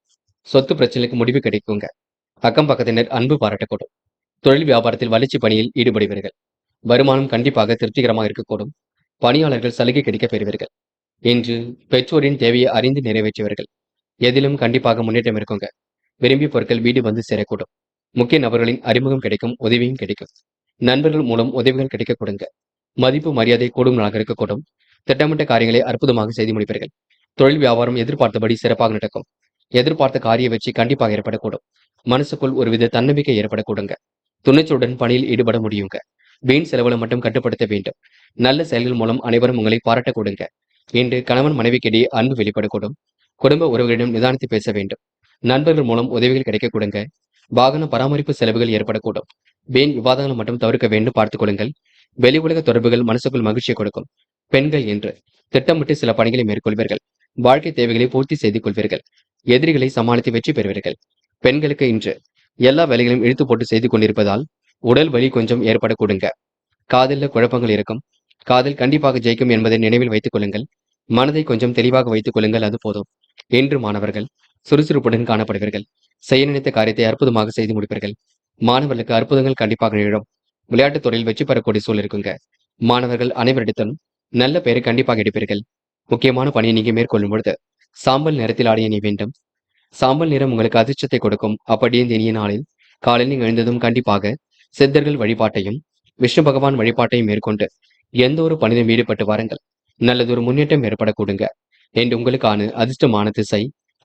சொத்து பிரச்சனைக்கு முடிவு கிடைக்குங்க. அக்கம் பக்கத்தினர் அன்பு பாராட்டக்கூடும். தொழில் வியாபாரத்தில் வளர்ச்சி பணியில் ஈடுபடுவீர்கள். வருமானம் கண்டிப்பாக திருப்திகரமாக இருக்கக்கூடும். பணியாளர்கள் சலுகை கிடைக்கப் பெறுவீர்கள். இன்று பெற்றோரின் தேவையை அறிந்து நிறைவேற்றுவீர்கள். எதிலும் கண்டிப்பாக முன்னேற்றம் இருக்குங்க. விரும்பிய பொருட்கள் வீடு வந்து சேரக்கூடும். முக்கிய நபர்களின் அறிமுகம் கிடைக்கும். உதவியும் கிடைக்கும். நண்பர்கள் மூலம் உதவிகள் கிடைக்க கொடுங்க. மதிப்பு மரியாதை கூடும் நாளாக இருக்கக்கூடும். திட்டமிட்ட காரியங்களை அற்புதமாக செய்து முடிப்பீர்கள். தொழில் வியாபாரம் எதிர்பார்த்தபடி சிறப்பாக நடக்கும். எதிர்பார்த்த காரிய வெற்றி கண்டிப்பாக ஏற்படக்கூடும். மனசுக்குள் ஒருவித தன்னம்பிக்கை ஏற்படக்கூடுங்க. துணிச்சலுடன் பணியில் ஈடுபட முடியுங்க. வீண் செலவுகளை மட்டும் கட்டுப்படுத்த வேண்டும். நல்ல செயல்கள் மூலம் அனைவரும் உங்களை பாராட்ட கொடுங்க. இன்று கணவன் மனைவிக்கிடையே அன்பு வெளிப்படக்கூடும். குடும்ப உறவுகளிடம் நிதானித்து பேச வேண்டும். நண்பர்கள் மூலம் உதவிகள் கிடைக்க கொடுங்க. வாகன பராமரிப்பு செலவுகள் ஏற்படக்கூடும். வீண் விவாதங்கள் மட்டும் தவிர்க்க வேண்டும், பார்த்துக் கொள்ளுங்கள். வெளி உலக தொடர்புகள் மனசுக்குள் மகிழ்ச்சியை கொடுக்கும். பெண்கள் என்று திட்டமிட்டு சில பணிகளை மேற்கொள்வீர்கள். வாழ்க்கை தேவைகளை பூர்த்தி செய்து கொள்வீர்கள். எதிரிகளை சமாளித்து வெற்றி பெறுவீர்கள். பெண்களுக்கு இன்று எல்லா வேலைகளையும் இழுத்து போட்டு செய்து கொண்டிருப்பதால் உடல் வலி கொஞ்சம் ஏற்படக்கூடுங்க. காதலில் குழப்பங்கள் இருக்கும். காதல் கண்டிப்பாக ஜெயிக்கும் என்பதை நினைவில் வைத்துக் கொள்ளுங்கள். மனதை கொஞ்சம் தெளிவாக வைத்துக் கொள்ளுங்கள், அது போதும். இன்று மாணவர்கள் சுறுசுறுப்புடன் காணப்படுவீர்கள். செய்ய நினைத்த காரியத்தை அற்புதமாக செய்து முடிப்பீர்கள். மாணவர்களுக்கு அற்புதங்கள் கண்டிப்பாக நிகழும். விளையாட்டுத் துறையில் வெற்றி பெறக்கூடிய சூழல் இருக்குங்க. மாணவர்கள் அனைவரிடத்திலும் நல்ல பெயரை கண்டிப்பாக எடுப்பீர்கள். முக்கியமான பணியை நீங்க மேற்கொள்ளும் பொழுது சாம்பல் நிறத்தில் ஆடைய நீ வேண்டும். சாம்பல் நிறம் உங்களுக்கு அதிர்ஷ்டத்தை கொடுக்கும். அப்படியே இந்த இனிய நாளில் காலையில் நீங்கள் எழுந்ததும் கண்டிப்பாக சித்தர்கள் வழிபாட்டையும் விஷ்ணு பகவான் வழிபாட்டையும் மேற்கொண்டு எந்த ஒரு பணியிலும் ஈடுபட்டு வாருங்கள். நல்லதொரு முன்னேற்றம் ஏற்படக்கூடுங்க. என்று உங்களுக்கான அதிர்ஷ்டமான திசை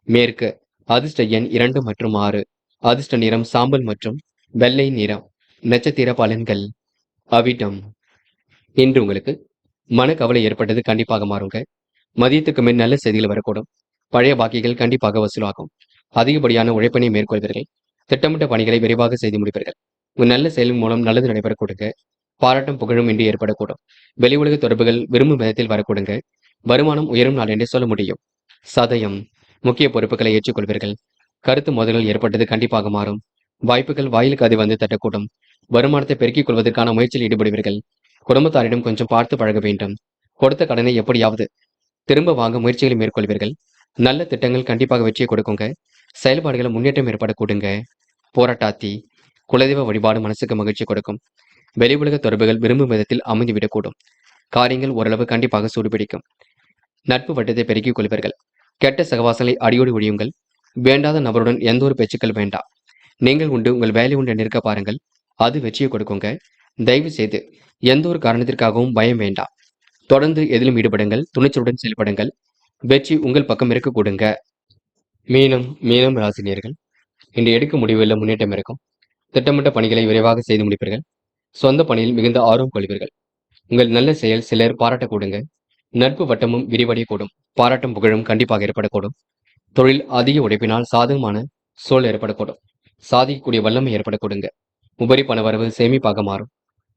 மேற்கு. அதிர்ஷ்ட எண் 2 மற்றும் 6. அதிர்ஷ்ட நிறம் சாம்பல் மற்றும் வெள்ளை நிறம். நட்சத்திர பலன்கள். அவிட்டம். இன்று உங்களுக்கு மனக்கவலை ஏற்பட்டது கண்டிப்பாக மாறுங்க. மதியத்துக்கு மேல் நல்ல செய்திகள் வரக்கூடும். பழைய பாக்கிகள் கண்டிப்பாக வசூலாகும். அதிகப்படியான உழைப்பினை மேற்கொள்வீர்கள். திட்டமிட்ட பணிகளை விரைவாக செய்து முடிப்பீர்கள். ஒரு நல்ல செயலின் மூலம் நல்லது நடைபெறக்கூடுங்க. பாராட்டும் புகழும் இன்றி ஏற்படக்கூடும். வெளி உலக தொடர்புகள் விரும்பும் விதத்தில் வரக்கூடுங்க. வருமானம் உயரும் நாள் என்றே சொல்ல முடியும். சதயம். முக்கிய பொறுப்புகளை ஏற்றுக்கொள்வீர்கள். கருத்து மோதல்கள் ஏற்பட்டது கண்டிப்பாக மாறும். வாய்ப்புகள் வாயிலுக்கு அது வந்து தட்டக்கூடும். வருமானத்தை பெருக்கிக் கொள்வதற்கான முயற்சியில் ஈடுபடுவீர்கள். குடும்பத்தாரிடம் கொஞ்சம் பார்த்து பழக வேண்டும். கொடுத்த கடனை எப்படியாவது திரும்ப வாங்க முயற்சிகளை மேற்கொள்வீர்கள். நல்ல திட்டங்கள் கண்டிப்பாக வெற்றியை கொடுக்குங்க. செயல்பாடுகளை முன்னேற்றம் ஏற்படக்கூடுங்க. போராட்டாத்தி குலதெய்வ வழிபாடு மனசுக்கு மகிழ்ச்சி கொடுக்கும். வெளி உலக தொடர்புகள் விரும்பும் விதத்தில் அமைந்துவிடக்கூடும். காரியங்கள் ஓரளவு கண்டிப்பாக சூடுபிடிக்கும். நட்பு வட்டத்தை பெருக்கிக் கொள்வீர்கள். கெட்ட சகவாசங்களை அடியோடு ஒழியுங்கள். வேண்டாத நபருடன் எந்த ஒரு பேச்சுக்கள் வேண்டாம். நீங்கள் உண்டு உங்கள் வேலை உண்டு நிற்க பாருங்கள். அது வெற்றியை கொடுக்குங்க. தயவு செய்து எந்த ஒரு காரணத்திற்காகவும் பயம் வேண்டாம். தொடர்ந்து எதிலும் ஈடுபடுங்கள். துணிச்சலுடன் செயல்படுங்கள். வெற்றி உங்கள் பக்கம் இருக்க கொடுங்க. மீனம் ராசினியர்கள் இன்று எடுக்கும் முடிவுகளில் முன்னேற்றம் இருக்கும். திட்டமிட்ட பணிகளை விரைவாக செய்து முடிப்பீர்கள். சொந்த பணியில் மிகுந்த ஆர்வம் கொள்வீர்கள். உங்கள் நல்ல செயல் சிலர் பாராட்டக்கூடுங்க. நட்பு வட்டமும் விரிவடையக்கூடும். பாராட்டும் புகழும் கண்டிப்பாக ஏற்படக்கூடும். தொழில் அதிக உழைப்பினால் சாதகமான சூழல் ஏற்படக்கூடும். சாதிக்கக்கூடிய வல்லமை ஏற்படக்கூடுங்க. உபரி பண வரவு சேமிப்பாக மாறும்.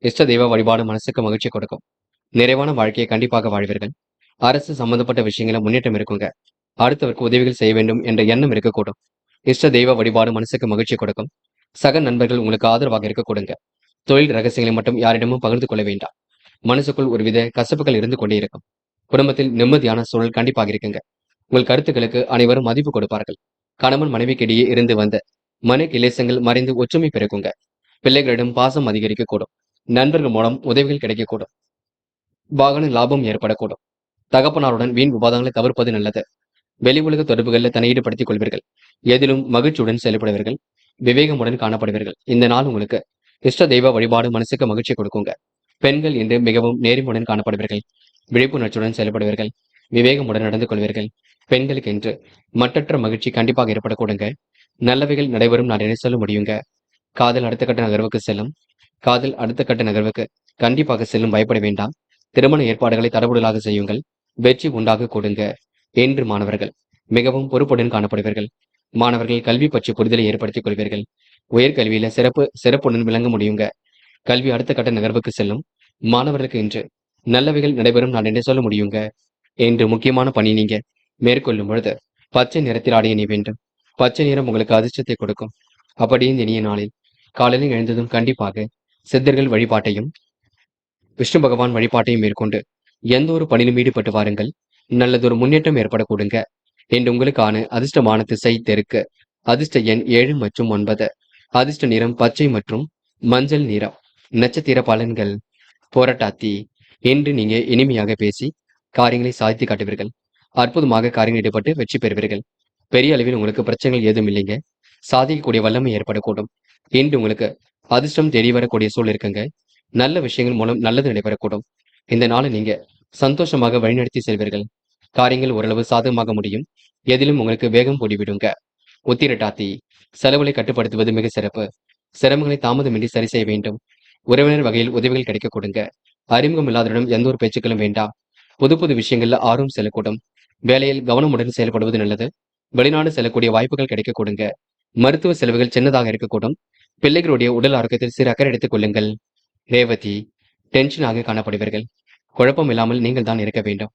இஷ்ட தெய்வ வழிபாடு மனசுக்கு மகிழ்ச்சி கொடுக்கும். நிறைவான வாழ்க்கையை கண்டிப்பாக வாழ்வீர்கள். அரசு சம்பந்தப்பட்ட விஷயங்கள முன்னேற்றம் இருக்குங்க. அடுத்தவருக்கு உதவிகள் செய்ய வேண்டும் என்ற எண்ணம் இருக்கக்கூடும். இஷ்ட தெய்வ வழிபாடு மனசுக்கு மகிழ்ச்சி கொடுக்கும். சக நண்பர்கள் உங்களுக்கு ஆதரவாக இருக்க கொடுங்க. தொழில் ரகசியங்களை மட்டும் யாரிடமும் பகிர்ந்து கொள்ள வேண்டாம். மனசுக்குள் ஒருவித கசப்புகள் இருந்து கொண்டே இருக்கும். குடும்பத்தில் நிம்மதியான சூழல் கண்டிப்பாக இருக்குங்க. உங்கள் கருத்துக்களுக்கு அனைவரும் மதிப்பு கொடுப்பார்கள். கணவன் மனைவிக்கிடையே இருந்து வந்த மன கிளேசங்கள் மறைந்து ஒற்றுமை பிறக்குங்க. பிள்ளைகளிடம் பாசம் அதிகரிக்கக்கூடும். நண்பர்கள் மூலம் உதவிகள் கிடைக்கக்கூடும். வாகன லாபம் ஏற்படக்கூடும். தகப்பனாருடன் வீண் விவாதங்களை தவிர்ப்பது நல்லது. வெளி உலக தொடர்புகளில் தன்னை ஈடுபடுத்திக் கொள்வீர்கள். எதிலும் மகிழ்ச்சியுடன் செயல்படுவீர்கள். விவேகமுடன் காணப்படுவீர்கள். இந்த நாள் உங்களுக்கு இஷ்ட தெய்வ வழிபாடு மனசுக்கு மகிழ்ச்சி கொடுக்குங்க. பெண்கள் இன்று மிகவும் நேர்மையுடன் காணப்படுவீர்கள். விழிப்புணர்ச்சியுடன் செயல்படுவீர்கள். விவேகமுடன் நடந்து கொள்வீர்கள். பெண்களுக்கு இன்று மட்டற்ற மகிழ்ச்சி கண்டிப்பாக ஏற்படக்கூடுங்க. நல்லவைகள் நடைபெறும் நான் என்ன சொல்ல முடியுங்க. காதல் அடுத்த கட்ட நகர்வுக்கு செல்லும். காதல் அடுத்த கட்ட நகர்வுக்கு கண்டிப்பாக செல்லும். பயப்பட வேண்டாம். திருமண ஏற்பாடுகளை தடபுடலாக செய்யுங்கள். வெற்றி உண்டாக கொடுங்க. என்று மாணவர்கள் மிகவும் பொறுப்புடன் காணப்படுவீர்கள். மாணவர்கள் கல்வி பற்றி புரிதலை ஏற்படுத்திக் கொள்வீர்கள். உயர்கல்வியில சிறப்புடன் விளங்க முடியுங்க. கல்வி அடுத்த கட்ட நகர்வுக்கு செல்லும். மாணவர்களுக்கு இன்று நல்லவைகள் நடைபெறும் நான் என்ன சொல்ல முடியுங்க. என்று முக்கியமான பணி நீங்க மேற்கொள்ளும் பொழுது பச்சை நிறத்தில் ஆடைய நீ வேண்டும். பச்சை நிறம் உங்களுக்கு அதிர்ஷ்டத்தை கொடுக்கும். அப்படி இந்த இனிய நாளில் காலையில் எழுந்ததும் கண்டிப்பாக சித்தர்கள் வழிபாட்டையும் விஷ்ணு பகவான் வழிபாட்டையும் மேற்கொண்டு எந்த ஒரு பணியிலும் ஈடுபட்டு வாருங்கள். நல்லதொரு முன்னேற்றம் ஏற்படக்கூடுங்க. என்று உங்களுக்கான அதிர்ஷ்டமான திசை தெற்கு. அதிர்ஷ்ட எண் 7 மற்றும் 9. அதிர்ஷ்ட நிறம் பச்சை மற்றும் மஞ்சள் நிறம். நட்சத்திர பலன்கள். போராட்டாத்தி என்று நீங்க இனிமையாக பேசி காரியங்களை சாதித்து காட்டுவீர்கள். அற்புதமாக காரியங்கள் ஈடுபட்டு வெற்றி பெறுவீர்கள். பெரிய அளவில் உங்களுக்கு பிரச்சனைகள் ஏதும் இல்லைங்க. சாதிக்கக்கூடிய வல்லமை ஏற்படக்கூடும். இன்று உங்களுக்கு அதிர்ஷ்டம் தேடி வரக்கூடிய சூழல் இருக்குங்க. நல்ல விஷயங்கள் மூலம் நல்லது நடைபெறக்கூடும். இந்த நாளை நீங்க சந்தோஷமாக வழிநடத்தி செல்வீர்கள். காரியங்கள் ஓரளவு சாதகமாக முடியும். எதிலும் உங்களுக்கு வேகம் கூடிவிடுங்க. உத்திரட்டாத்தி செலவுகளை கட்டுப்படுத்துவது மிக சிறப்பு. சிரமங்களை தாமதமின்றி சரி செய்ய வேண்டும். உறவினர் வகையில் உதவிகள் கிடைக்க கொடுங்க. அறிமுகம் இல்லாதவரிடம் எந்த ஒரு பேச்சுக்களும் வேண்டாம். புது புது விஷயங்கள்ல ஆர்வம் செல்லக்கூடும். வேலையில் கவனமுடன் செயல்படுவது நல்லது. வெளிநாடு செல்லக்கூடிய வாய்ப்புகள் கிடைக்க கொடுங்க. மருத்துவ செலவுகள் சின்னதாக இருக்கக்கூடும். பிள்ளைகளுடைய உடல் ஆரோக்கியத்தில் சிறு அக்கறை எடுத்துக் கொள்ளுங்கள். ரேவதி டென்ஷனாக காணப்படுவீர்கள். குழப்பம் இல்லாமல் நீங்கள் தான் இருக்க வேண்டும்.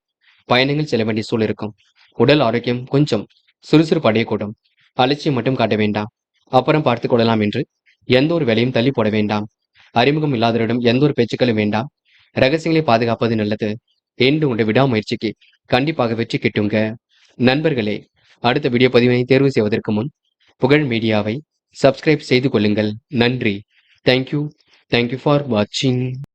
பயணங்கள் செல்ல வேண்டிய சூழல் இருக்கும். உடல் ஆரோக்கியம் கொஞ்சம் சுறுசுறுப்பு அடையக்கூடும். அலட்சியம் மட்டும் காட்ட வேண்டாம். அப்புறம் பார்த்துக் கொள்ளலாம் என்று எந்த ஒரு வேலையும் தள்ளி போட வேண்டாம். அறிமுகம் இல்லாதவரிடம் எந்த ஒரு பேச்சுக்களும் வேண்டாம். ரகசியங்களை பாதுகாப்பது நல்லது. என்று உடைய விடாமுயற்சிக்கு கண்டிப்பாக வெற்றி கிட்டுங்க. நண்பர்களே, அடுத்த வீடியோ பதிவினை தேர்வு செய்வதற்கு முன் புகழ் மீடியாவை சப்ஸ்கிரைப் செய்து கொள்ளுங்கள். நன்றி. தேங்க்யூ ஃபார் வாட்சிங்.